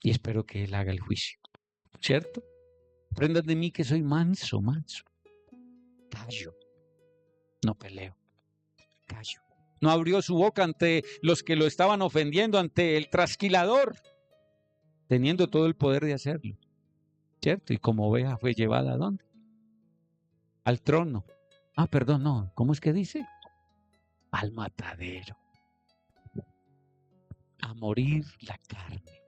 Y espero que Él haga el juicio. ¿Cierto? Aprendan de mí que soy manso, manso. Callo. No peleo. Callo. No abrió su boca ante los que lo estaban ofendiendo, ante el trasquilador, teniendo todo el poder de hacerlo. ¿Cierto? Y como oveja fue llevada ¿a dónde? Al trono. Perdón, no. ¿Cómo es que dice? Al matadero. A morir la carne.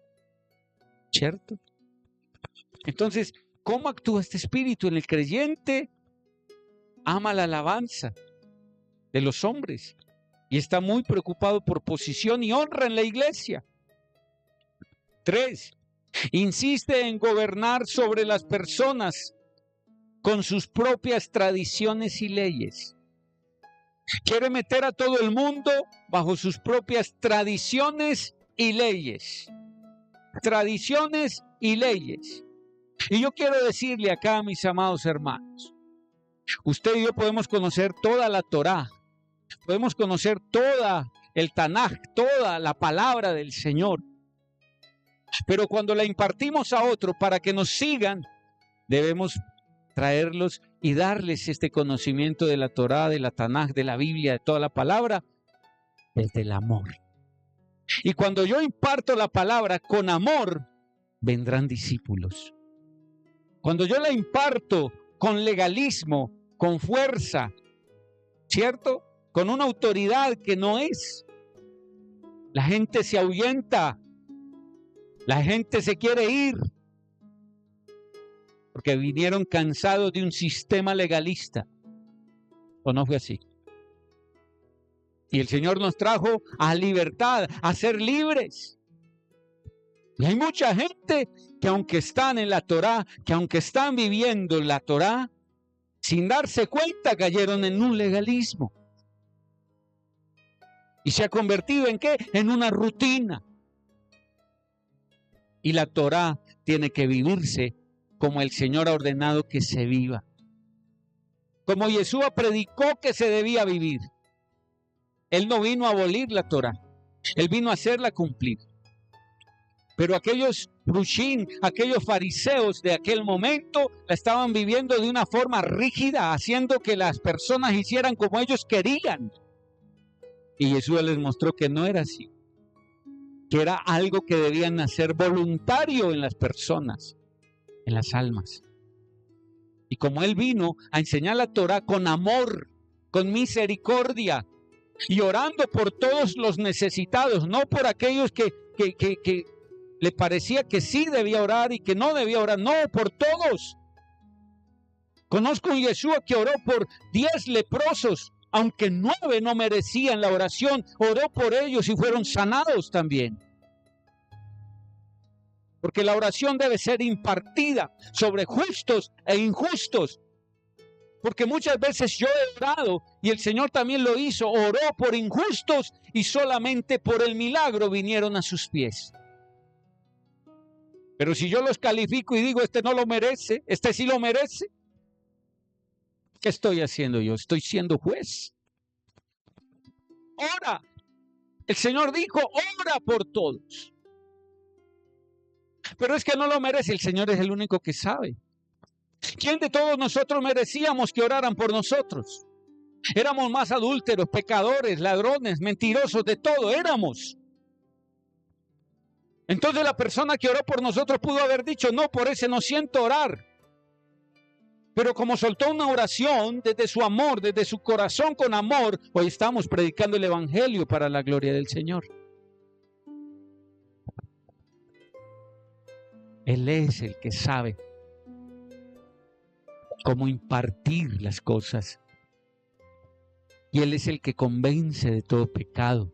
¿Cierto? Entonces, ¿cómo actúa este espíritu en el creyente? Ama la alabanza de los hombres y está muy preocupado por posición y honra en la iglesia. 3. Insiste en gobernar sobre las personas con sus propias tradiciones y leyes. Quiere meter a todo el mundo bajo sus propias tradiciones y leyes. Tradiciones y leyes. Y yo quiero decirle acá, mis amados hermanos, usted y yo podemos conocer toda la Torá, Podemos conocer toda el Tanaj, toda la palabra del Señor. Pero cuando la impartimos a otro para que nos sigan, debemos traerlos y darles este conocimiento de la Torá, de la Tanaj, de la Biblia, de toda la palabra, desde el amor. Y cuando yo imparto la palabra con amor, vendrán discípulos. Cuando yo la imparto con legalismo, con fuerza, ¿cierto? Con una autoridad que no es, la gente se ahuyenta, la gente se quiere ir, porque vinieron cansados de un sistema legalista. ¿O no fue así? Y el Señor nos trajo a libertad, a ser libres. Y hay mucha gente que aunque están en la Torá, que aunque están viviendo la Torá, sin darse cuenta cayeron en un legalismo. Y se ha convertido ¿en qué? En una rutina. Y la Torá tiene que vivirse como el Señor ha ordenado que se viva. Como Yeshua predicó que se debía vivir. Él no vino a abolir la Torá. Él vino a hacerla cumplir. Pero aquellos Rushim, aquellos fariseos de aquel momento, la estaban viviendo de una forma rígida, haciendo que las personas hicieran como ellos querían. Y Jesús les mostró que no era así, que era algo que debían hacer voluntario en las personas, en las almas. Y como Él vino a enseñar la Torá con amor, con misericordia, y orando por todos los necesitados, no por aquellos que le parecía que sí debía orar y que no debía orar, no, por todos. Conozco a un Yeshua que oró por 10 leprosos, aunque 9 no merecían la oración, oró por ellos y fueron sanados también. Porque la oración debe ser impartida sobre justos e injustos. Porque muchas veces yo he orado y el Señor también lo hizo, oró por injustos y solamente por el milagro vinieron a sus pies. Pero si yo los califico y digo, este no lo merece, este sí lo merece, ¿qué estoy haciendo yo? Estoy siendo juez. Ora. El Señor dijo, ora por todos. Pero es que no lo merece, el Señor es el único que sabe. ¿Quién de todos nosotros merecíamos que oraran por nosotros? Éramos más adúlteros, pecadores, ladrones, mentirosos, de todo éramos. Entonces la persona que oró por nosotros pudo haber dicho, no, por ese no siento orar. Pero como soltó una oración desde su amor, desde su corazón con amor, hoy estamos predicando el evangelio para la gloria del Señor. Él es el que sabe cómo impartir las cosas. Y Él es el que convence de todo pecado,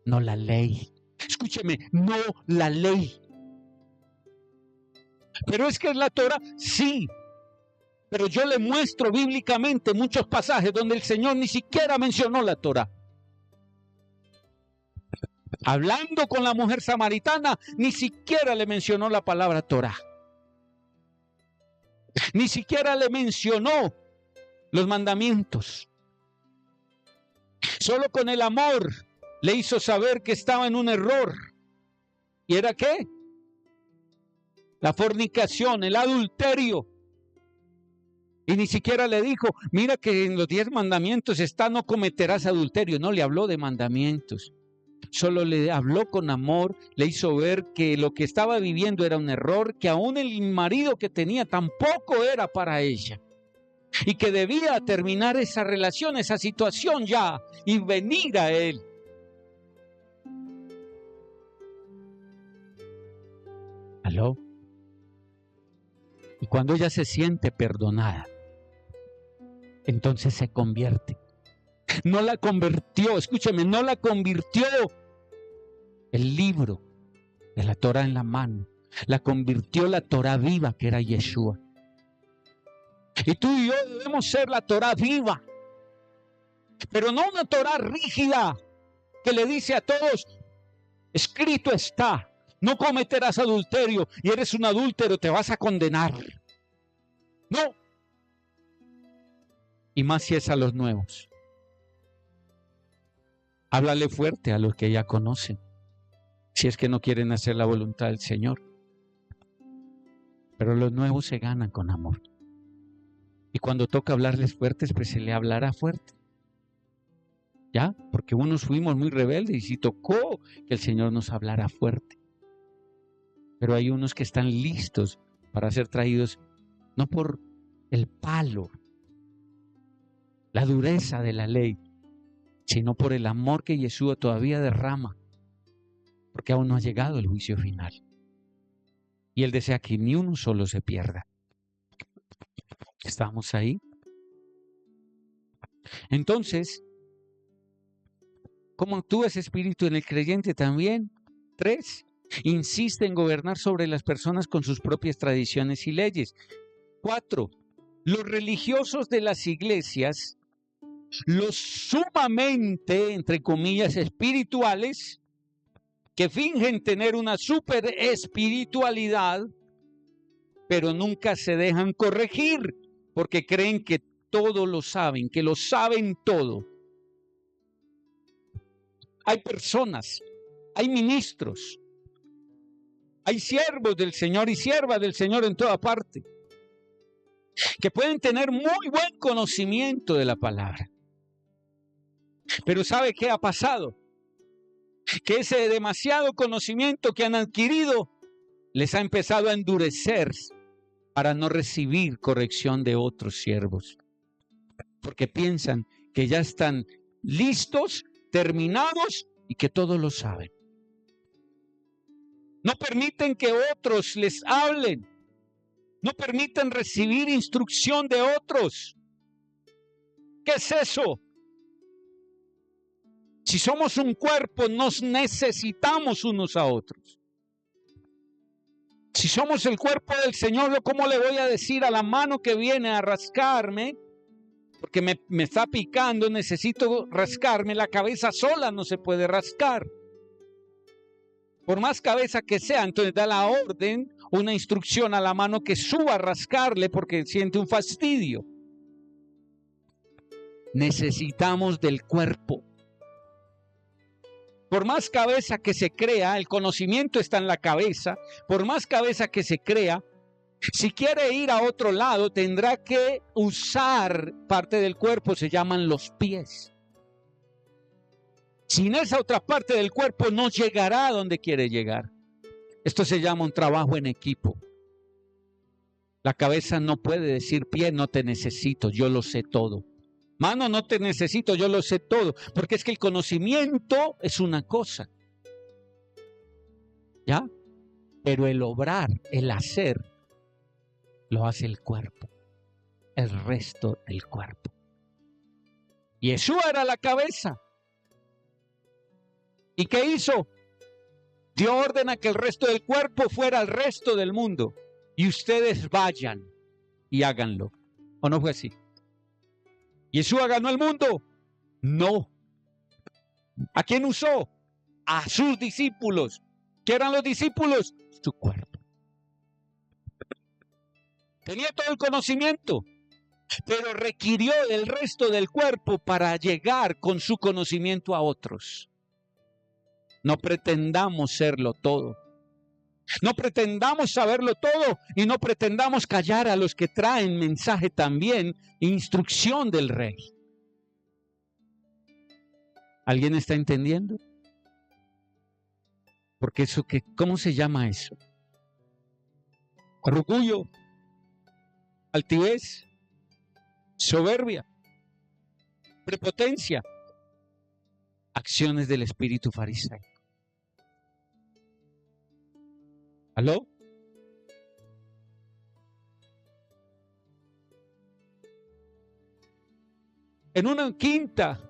no la ley. Escúcheme, no la ley. Pero es que es la Torah, sí. Pero yo le muestro bíblicamente muchos pasajes donde el Señor ni siquiera mencionó la Torah. Hablando con la mujer samaritana, ni siquiera le mencionó la palabra Torah. Ni siquiera le mencionó los mandamientos. Solo con el amor le hizo saber que estaba en un error. ¿Y era qué? La fornicación, el adulterio. Y ni siquiera le dijo, mira que en los 10 mandamientos está no cometerás adulterio. No le habló de mandamientos. Solo le habló con amor, le hizo ver que lo que estaba viviendo era un error, que aún el marido que tenía tampoco era para ella. Y que debía terminar esa relación, esa situación ya, y venir a él. ¿Aló? Y cuando ella se siente perdonada, entonces se convierte. No la convirtió, escúcheme, no la convirtió el libro de la Torah en la mano. La convirtió la Torah viva que era Yeshua. Y tú y yo debemos ser la Torah viva. Pero no una Torah rígida que le dice a todos, escrito está, no cometerás adulterio y eres un adúltero, te vas a condenar. No. Y más si es a los nuevos. Háblale fuerte a los que ya conocen, si es que no quieren hacer la voluntad del Señor. Pero los nuevos se ganan con amor. Y cuando toca hablarles fuertes, pues se le hablará fuerte. ¿Ya? Porque unos fuimos muy rebeldes y sí tocó que el Señor nos hablara fuerte. Pero hay unos que están listos para ser traídos no por el palo, la dureza de la ley, sino por el amor que Yeshua todavía derrama, porque aún no ha llegado el juicio final. Y Él desea que ni uno solo se pierda. ¿Estamos ahí? Entonces, ¿cómo actúa ese espíritu en el creyente también? 3. Insiste en gobernar sobre las personas con sus propias tradiciones y leyes. 4. Los religiosos de las iglesias, los sumamente, entre comillas, espirituales, que fingen tener una super espiritualidad, pero nunca se dejan corregir, porque creen que todo lo saben, que lo saben todo. Hay personas, hay ministros, hay siervos del Señor y siervas del Señor en toda parte, que pueden tener muy buen conocimiento de la palabra. Pero ¿sabe qué ha pasado? Que ese demasiado conocimiento que han adquirido les ha empezado a endurecer para no recibir corrección de otros siervos. Porque piensan que ya están listos, terminados y que todo lo saben. No permiten que otros les hablen. No permiten recibir instrucción de otros. ¿Qué es eso? Si somos un cuerpo, nos necesitamos unos a otros. Si somos el cuerpo del Señor, ¿cómo le voy a decir a la mano que viene a rascarme? Porque me está picando, necesito rascarme. La cabeza sola no se puede rascar. Por más cabeza que sea, entonces da la orden, una instrucción a la mano que suba a rascarle porque siente un fastidio. Necesitamos del cuerpo. Por más cabeza que se crea, el conocimiento está en la cabeza, por más cabeza que se crea, si quiere ir a otro lado, tendrá que usar parte del cuerpo, se llaman los pies. Sin esa otra parte del cuerpo no llegará a donde quiere llegar. Esto se llama un trabajo en equipo. La cabeza no puede decir, pie, no te necesito, yo lo sé todo. Mano, no te necesito, yo lo sé todo. Porque es que el conocimiento es una cosa. ¿Ya? Pero el obrar, el hacer, lo hace el cuerpo. El resto del cuerpo. Yeshua era la cabeza. ¿Y qué hizo? Dio orden a que el resto del cuerpo fuera al resto del mundo. Y ustedes vayan y háganlo. ¿O no fue así? ¿Yeshua ganó el mundo? No. ¿A quién usó? A sus discípulos. ¿Qué eran los discípulos? Su cuerpo. Tenía todo el conocimiento, pero requirió del resto del cuerpo para llegar con su conocimiento a otros. No pretendamos serlo todo. No pretendamos saberlo todo y no pretendamos callar a los que traen mensaje también, instrucción del Rey. ¿Alguien está entendiendo? Porque eso que, ¿cómo se llama eso? Orgullo, altivez, soberbia, prepotencia, acciones del espíritu fariseo. ¿Aló? En una quinta,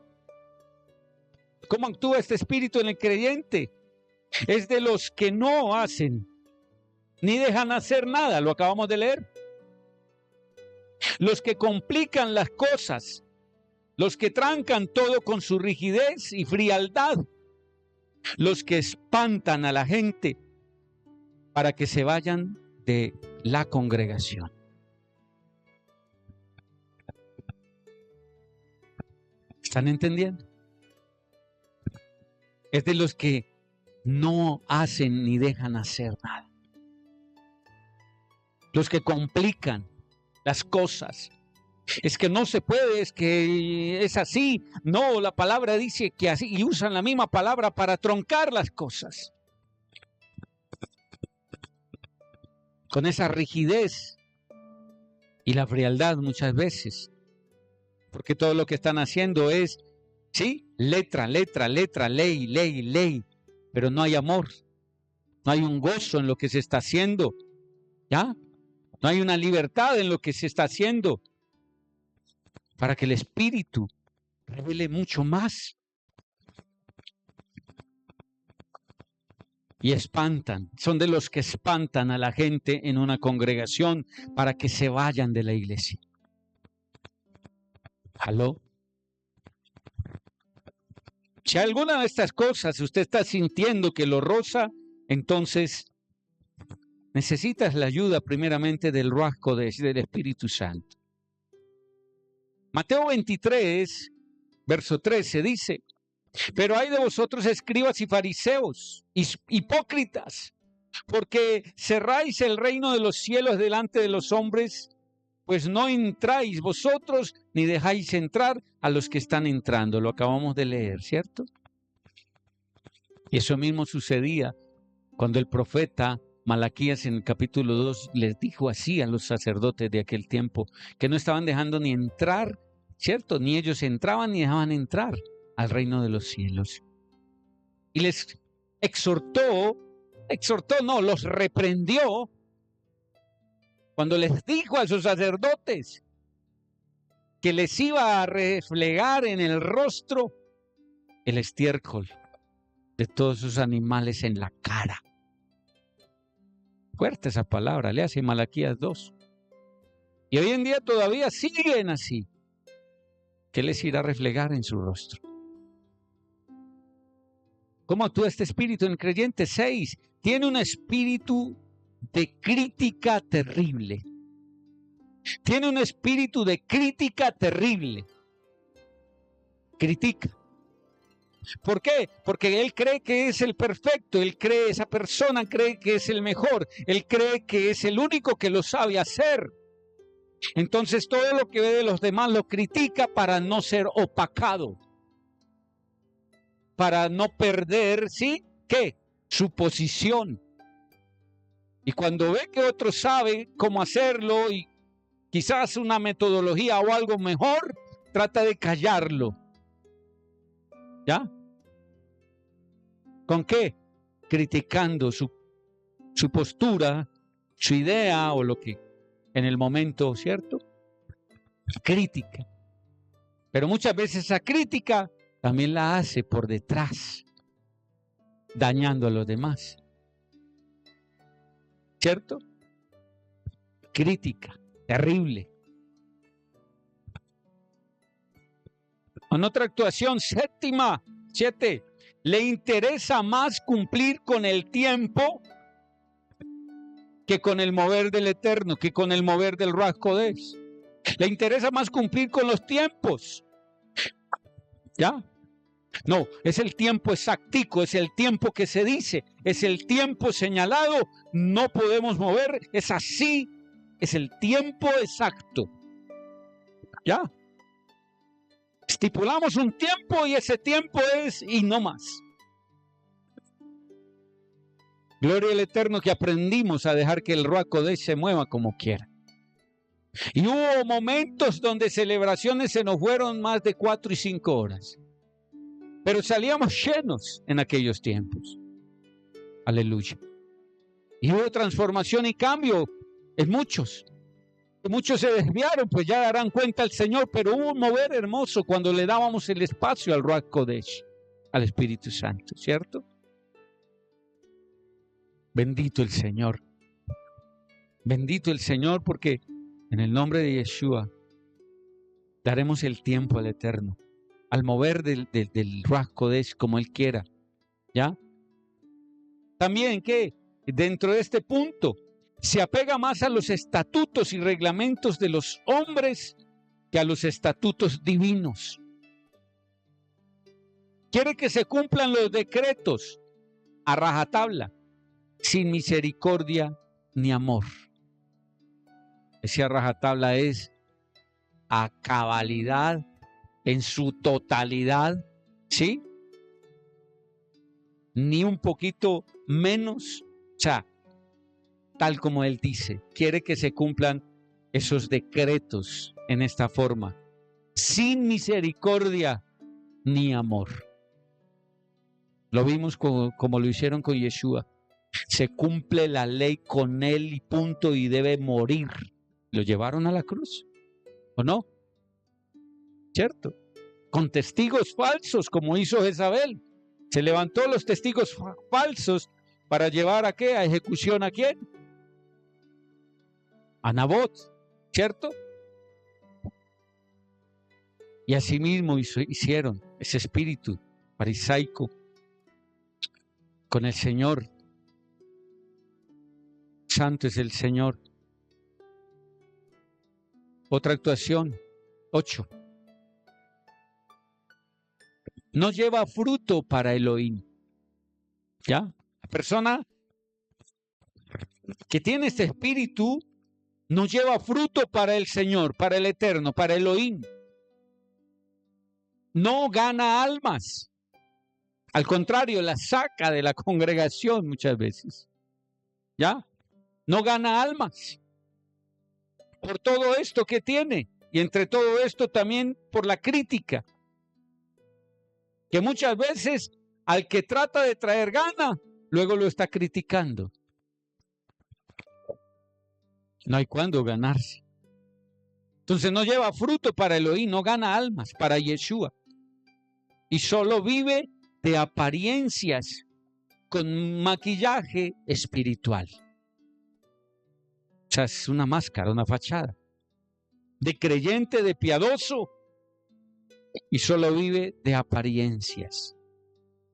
¿cómo actúa este espíritu en el creyente? Es de los que no hacen ni dejan hacer nada, lo acabamos de leer. Los que complican las cosas, los que trancan todo con su rigidez y frialdad, los que espantan a la gente para que se vayan de la congregación. ¿Están entendiendo? es de los que no hacen ni dejan hacer nada. Los que complican las cosas. Es que no se puede, es que es así. No, la palabra dice que así, y usan la misma palabra para troncar las cosas. Con esa rigidez y la frialdad muchas veces. Porque todo lo que están haciendo es, sí, letra, ley. Pero no hay amor. No hay un gozo en lo que se está haciendo. ¿Ya? No hay una libertad en lo que se está haciendo. Para que el Espíritu revele mucho más. Y espantan, son de los que espantan a la gente en una congregación para que se vayan de la iglesia. ¿Aló? Si alguna de estas cosas usted está sintiendo que lo roza, entonces necesitas la ayuda primeramente del Ruach Kodesh, del Espíritu Santo. Mateo 23, verso 13 dice: pero hay de vosotros, escribas y fariseos, hipócritas, porque cerráis el reino de los cielos delante de los hombres, pues no entráis vosotros, ni dejáis entrar a los que están entrando. Lo acabamos de leer, ¿cierto? Y eso mismo sucedía cuando el profeta Malaquías en el capítulo 2 les dijo así a los sacerdotes de aquel tiempo, que no estaban dejando ni entrar, ¿cierto? Ni ellos entraban ni dejaban entrar al reino de los cielos. Y les los reprendió cuando les dijo a sus sacerdotes que les iba a reflejar en el rostro el estiércol de todos sus animales en la cara. Fuerte esa palabra, le hace Malaquías 2. Y hoy en día todavía siguen así. ¿Qué les irá a reflejar en su rostro? ¿Cómo actúa este espíritu en el creyente? 6. Tiene un espíritu de crítica terrible. Tiene un espíritu de crítica terrible. Critica. ¿Por qué? Porque él cree que es el perfecto, esa persona cree que es el mejor, él cree que es el único que lo sabe hacer. Entonces todo lo que ve de los demás lo critica para no ser opacado. Para no perder, ¿sí? ¿Qué? Su posición. Y cuando ve que otro sabe cómo hacerlo y quizás una metodología o algo mejor, trata de callarlo. ¿Ya? ¿Con qué? Criticando su postura, su idea o lo que en el momento, ¿cierto? Crítica. Pero muchas veces esa crítica también la hace por detrás, dañando a los demás. ¿Cierto? Crítica, terrible. En otra actuación, 7, le interesa más cumplir con el tiempo que con el mover del Eterno, que con el mover del Ruach Kodesh. Le interesa más cumplir con los tiempos. ¿Ya? No, es el tiempo exactico, es el tiempo que se dice, es el tiempo señalado, no podemos mover, es así, es el tiempo exacto. ¿Ya? Estipulamos un tiempo y ese tiempo es y no más. Gloria al Eterno que aprendimos a dejar que el Ruach Kodesh se mueva como quiera. Y hubo momentos donde celebraciones se nos fueron más de 4 y 5 horas. Pero salíamos llenos en aquellos tiempos. Aleluya. Y hubo transformación y cambio en muchos. Muchos se desviaron, pues ya darán cuenta el Señor, pero hubo un mover hermoso cuando le dábamos el espacio al Ruach Kodesh, al Espíritu Santo, ¿cierto? Bendito el Señor. Bendito el Señor, porque en el nombre de Yeshua daremos el tiempo al Eterno, al mover del Ruach Kodesh como Él quiera, ¿ya? También que dentro de este punto se apega más a los estatutos y reglamentos de los hombres que a los estatutos divinos. Quiere que se cumplan los decretos a rajatabla, sin misericordia ni amor. Ese a rajatabla es a cabalidad, en su totalidad, ¿sí? Ni un poquito menos, o sea, tal como él dice, quiere que se cumplan esos decretos en esta forma, sin misericordia ni amor. Lo vimos como lo hicieron con Yeshua. Se cumple la ley con él y punto, y debe morir. Lo llevaron a la cruz, ¿o no? ¿Cierto? Con testigos falsos, como hizo Jezabel. Se levantó los testigos falsos para llevar ¿a qué? A ejecución ¿a quién? A Nabot, ¿cierto? Y asimismo hicieron ese espíritu farisaico con el Señor. Santo es el Señor. Otra actuación, 8. No lleva fruto para Elohim. ¿Ya? La persona que tiene este espíritu no lleva fruto para el Señor, para el Eterno, para Elohim. No gana almas. Al contrario, las saca de la congregación muchas veces. ¿Ya? No gana almas. Por todo esto que tiene. Y entre todo esto también por la crítica. Que muchas veces al que trata de traer gana, luego lo está criticando. No hay cuándo ganarse. Entonces no lleva fruto para Elohim, no gana almas para Yeshua. Y solo vive de apariencias con maquillaje espiritual. O sea, es una máscara, una fachada. De creyente, de piadoso. Y solo vive de apariencias.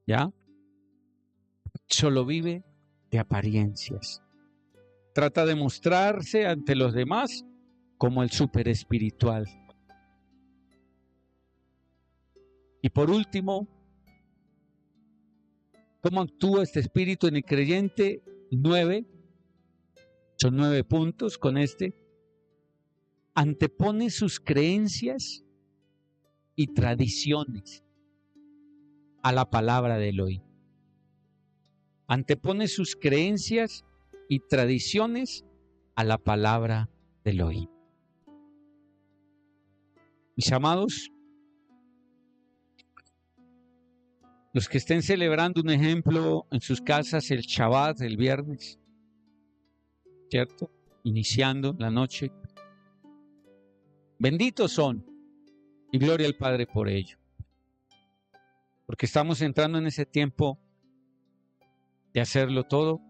¿Ya? Solo vive de apariencias. Trata de mostrarse ante los demás como el súper espiritual. Y por último, ¿cómo actúa este espíritu en el creyente? 9. Son 9 puntos con este. Antepone sus creencias y tradiciones a la palabra de Elohim. Antepone sus creencias y tradiciones a la palabra de Elohim. Mis amados, los que estén celebrando un ejemplo en sus casas el Shabbat, el viernes, ¿cierto? Iniciando la noche. Benditos son y gloria al Padre por ello. Porque estamos entrando en ese tiempo de hacerlo todo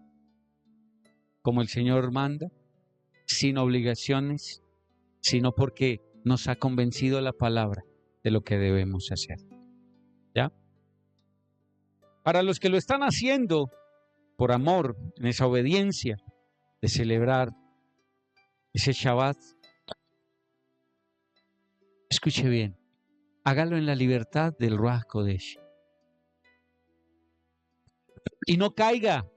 como el Señor manda, sin obligaciones, sino porque nos ha convencido la palabra de lo que debemos hacer. ¿Ya? Para los que lo están haciendo por amor, en esa obediencia de celebrar ese Shabbat, escuche bien, hágalo en la libertad del Ruach Kodesh. Y no caiga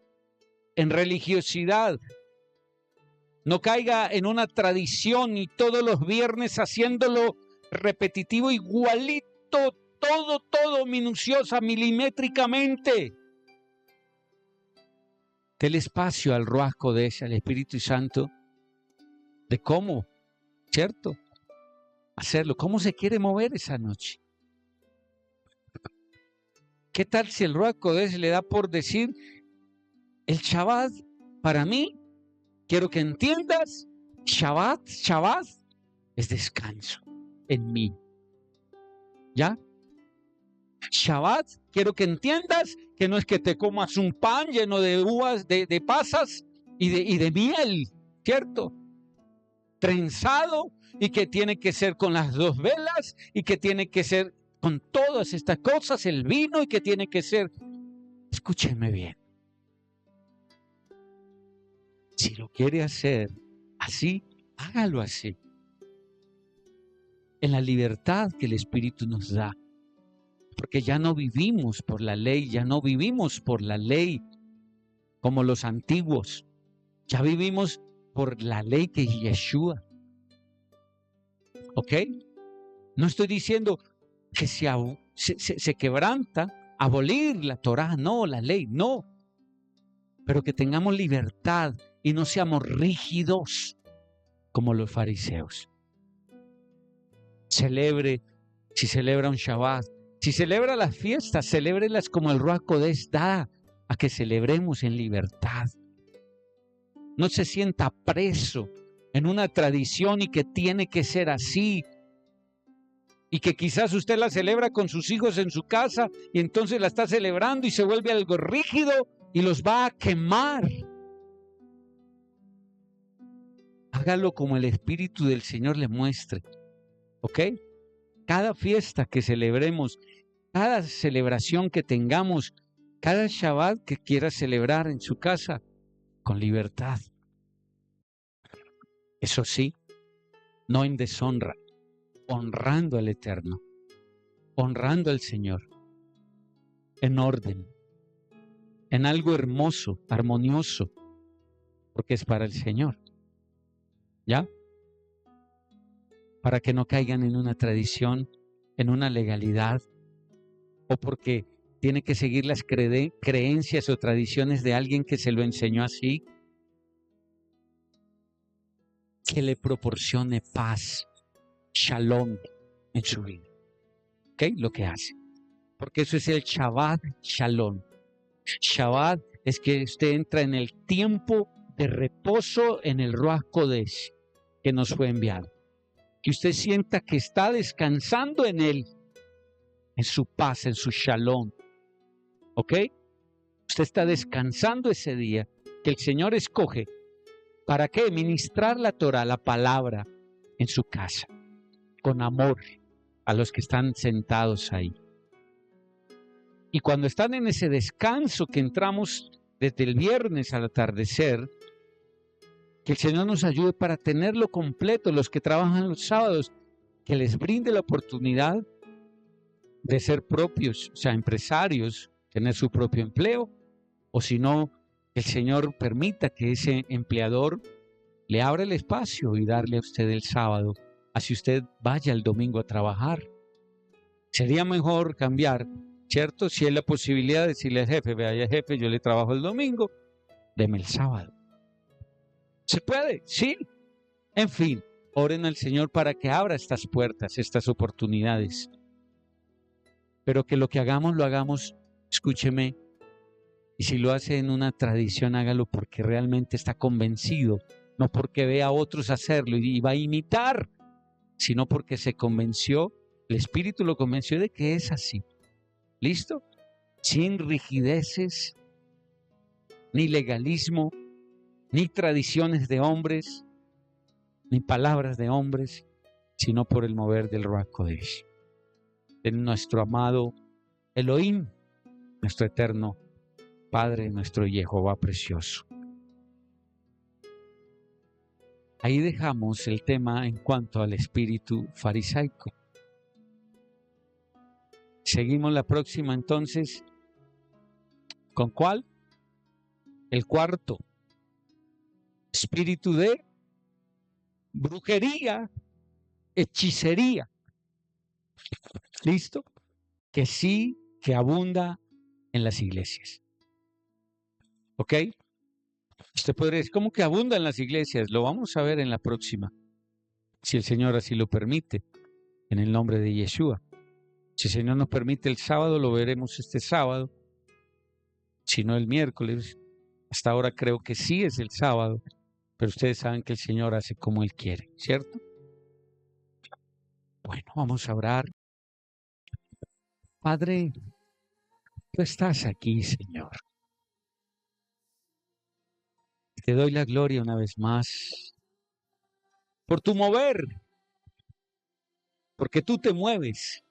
en religiosidad, no caiga en una tradición y todos los viernes haciéndolo repetitivo, igualito, todo minuciosa, milimétricamente. Dele espacio al Ruach Kodesh, al Espíritu Santo, de cómo, ¿cierto? Hacerlo, cómo se quiere mover esa noche. ¿Qué tal si el Ruach Kodesh le da por decir, el Shabbat, para mí, quiero que entiendas, Shabbat es descanso en mí. ¿Ya? Shabbat, quiero que entiendas que no es que te comas un pan lleno de uvas, de pasas y de miel, ¿cierto? Trenzado, y que tiene que ser con las 2 velas, y que tiene que ser con todas estas cosas, el vino, y que tiene que ser, escúchenme bien, si lo quiere hacer así, hágalo así, en la libertad que el Espíritu nos da. porque ya no vivimos por la ley, ya no vivimos por la ley como los antiguos, ya vivimos por la ley que es Yeshua. ¿Ok? No estoy diciendo que se quebranta abolir la Torá, no, la ley, no. Pero que tengamos libertad y no seamos rígidos como los fariseos. Si celebra un Shabbat, si celebra las fiestas, celébrelas como el Ruach Kodesh da, a que celebremos en libertad. No se sienta preso en una tradición y que tiene que ser así. Y que quizás usted la celebra con sus hijos en su casa y entonces la está celebrando y se vuelve algo rígido y los va a quemar. Hágalo como el Espíritu del Señor le muestre. ¿Ok? Cada fiesta que celebremos, cada celebración que tengamos, cada Shabbat que quiera celebrar en su casa, con libertad. Eso sí, no en deshonra, honrando al Eterno, honrando al Señor, en orden, en algo hermoso, armonioso, porque es para el Señor. ¿Ya? Para que no caigan en una tradición, en una legalidad, o porque tiene que seguir las creencias o tradiciones de alguien que se lo enseñó así. Que le proporcione paz, shalom en su vida. ¿Ok? Lo que hace. Porque eso es el Shabbat Shalom. Shabbat es que usted entra en el tiempo de reposo en el Ruach Kodesh que nos fue enviado. Que usted sienta que está descansando en él, en su paz, en su Shalom. ¿Ok? Usted está descansando ese día que el Señor escoge. ¿Para qué? Ministrar la Torah, la palabra, en su casa, con amor a los que están sentados ahí. Y cuando están en ese descanso que entramos desde el viernes al atardecer, que el Señor nos ayude para tenerlo completo, los que trabajan los sábados, que les brinde la oportunidad de ser propios, o sea, empresarios, tener su propio empleo, o si no, que el Señor permita que ese empleador le abra el espacio y darle a usted el sábado, así usted vaya el domingo a trabajar. Sería mejor cambiar, ¿cierto? Si hay la posibilidad de decirle al jefe, vea jefe, yo le trabajo el domingo, deme el sábado. ¿Se puede? Sí. En fin, oren al Señor para que abra estas puertas, estas oportunidades. Pero que lo que hagamos, lo hagamos, escúcheme, y si lo hace en una tradición, hágalo porque realmente está convencido, no porque vea a otros hacerlo y va a imitar, sino porque se convenció, el Espíritu lo convenció de que es así. ¿Listo? Sin rigideces, ni legalismo, ni tradiciones de hombres, ni palabras de hombres, sino por el mover del Ruach Kodesh, de nuestro amado Elohim, nuestro eterno Padre, nuestro Jehová precioso. Ahí dejamos el tema en cuanto al espíritu farisaico. Seguimos la próxima entonces. ¿Con cuál? El cuarto. Espíritu de brujería, hechicería. ¿Listo? Que sí, que abunda en las iglesias. ¿Ok? Usted podría decir, ¿cómo que abunda en las iglesias? Lo vamos a ver en la próxima, si el Señor así lo permite, en el nombre de Yeshua. Si el Señor nos permite el sábado, lo veremos este sábado, si no el miércoles. Hasta ahora creo que sí es el sábado, pero ustedes saben que el Señor hace como Él quiere, ¿cierto? Bueno, vamos a orar. Padre, tú estás aquí, Señor. Te doy la gloria una vez más por tu mover, porque tú te mueves,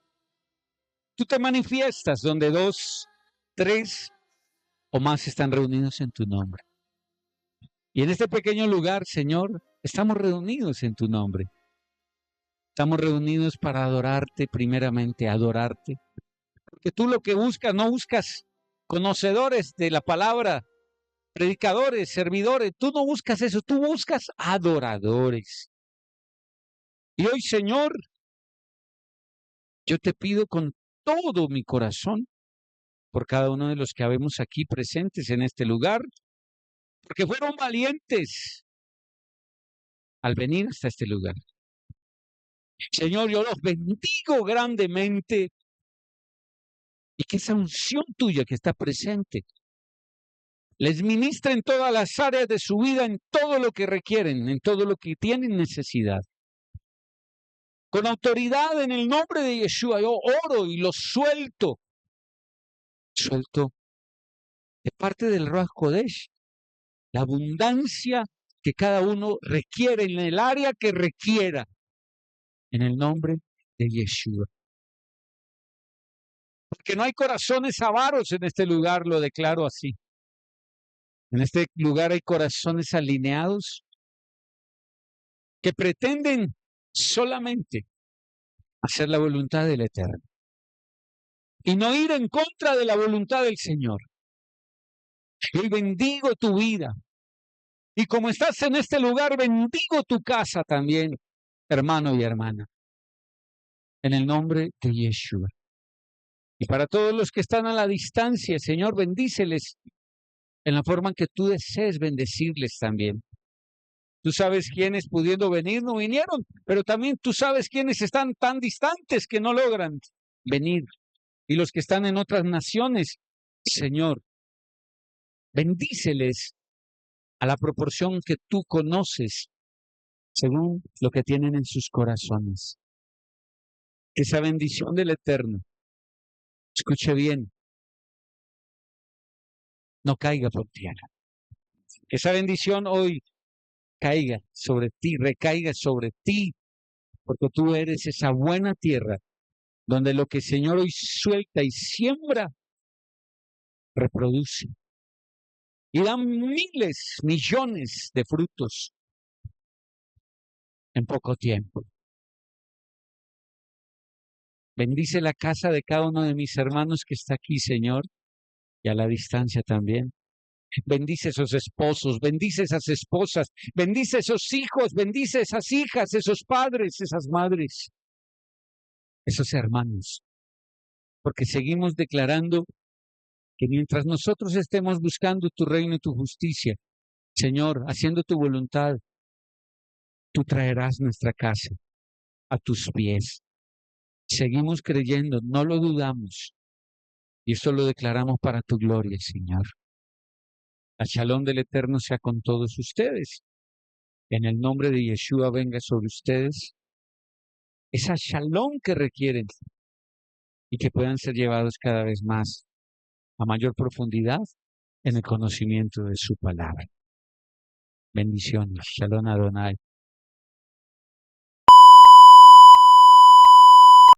tú te manifiestas donde 2, 3 o más están reunidos en tu nombre. Y en este pequeño lugar, Señor, estamos reunidos en tu nombre. Estamos reunidos para adorarte, primeramente adorarte, Porque tú lo que buscas, no buscas conocedores de la palabra, predicadores, servidores, tú no buscas eso, tú buscas adoradores. Y hoy, Señor, yo te pido con todo mi corazón por cada uno de los que habemos aquí presentes en este lugar, porque fueron valientes al venir hasta este lugar. Señor, yo los bendigo grandemente y que esa unción tuya que está presente les ministre en todas las áreas de su vida, en todo lo que requieren, en todo lo que tienen necesidad. Con autoridad en el nombre de Yeshua, yo oro y lo suelto de parte del Ruach Kodesh, la abundancia que cada uno requiere en el área que requiera, en el nombre de Yeshua. Porque no hay corazones avaros en este lugar, lo declaro así. En este lugar hay corazones alineados que pretenden solamente hacer la voluntad del Eterno y no ir en contra de la voluntad del Señor. Y bendigo tu vida. Y como estás en este lugar, bendigo tu casa también, hermano y hermana. En el nombre de Yeshua. Y para todos los que están a la distancia, Señor, bendíceles en la forma en que tú desees bendecirles también. Tú sabes quiénes pudiendo venir no vinieron, pero también tú sabes quiénes están tan distantes que no logran venir. Y los que están en otras naciones, Señor, bendíceles a la proporción que tú conoces, según lo que tienen en sus corazones. Que esa bendición del Eterno, escuche bien, no caiga por tierra. Que esa bendición hoy caiga sobre ti, recaiga sobre ti, porque tú eres esa buena tierra donde lo que el Señor hoy suelta y siembra, reproduce. Y dan miles, millones de frutos en poco tiempo. Bendice la casa de cada uno de mis hermanos que está aquí, Señor, y a la distancia también. Bendice esos esposos, bendice esas esposas, bendice esos hijos, bendice esas hijas, esos padres, esas madres, esos hermanos. Porque seguimos declarando que mientras nosotros estemos buscando tu reino y tu justicia, Señor, haciendo tu voluntad, tú traerás nuestra casa a tus pies. Seguimos creyendo, no lo dudamos. Y esto lo declaramos para tu gloria, Señor. La shalom del Eterno sea con todos ustedes. En el nombre de Yeshua venga sobre ustedes esa shalom que requieren y que puedan ser llevados cada vez más a mayor profundidad en el conocimiento de su palabra. Bendiciones. Shalom Adonai.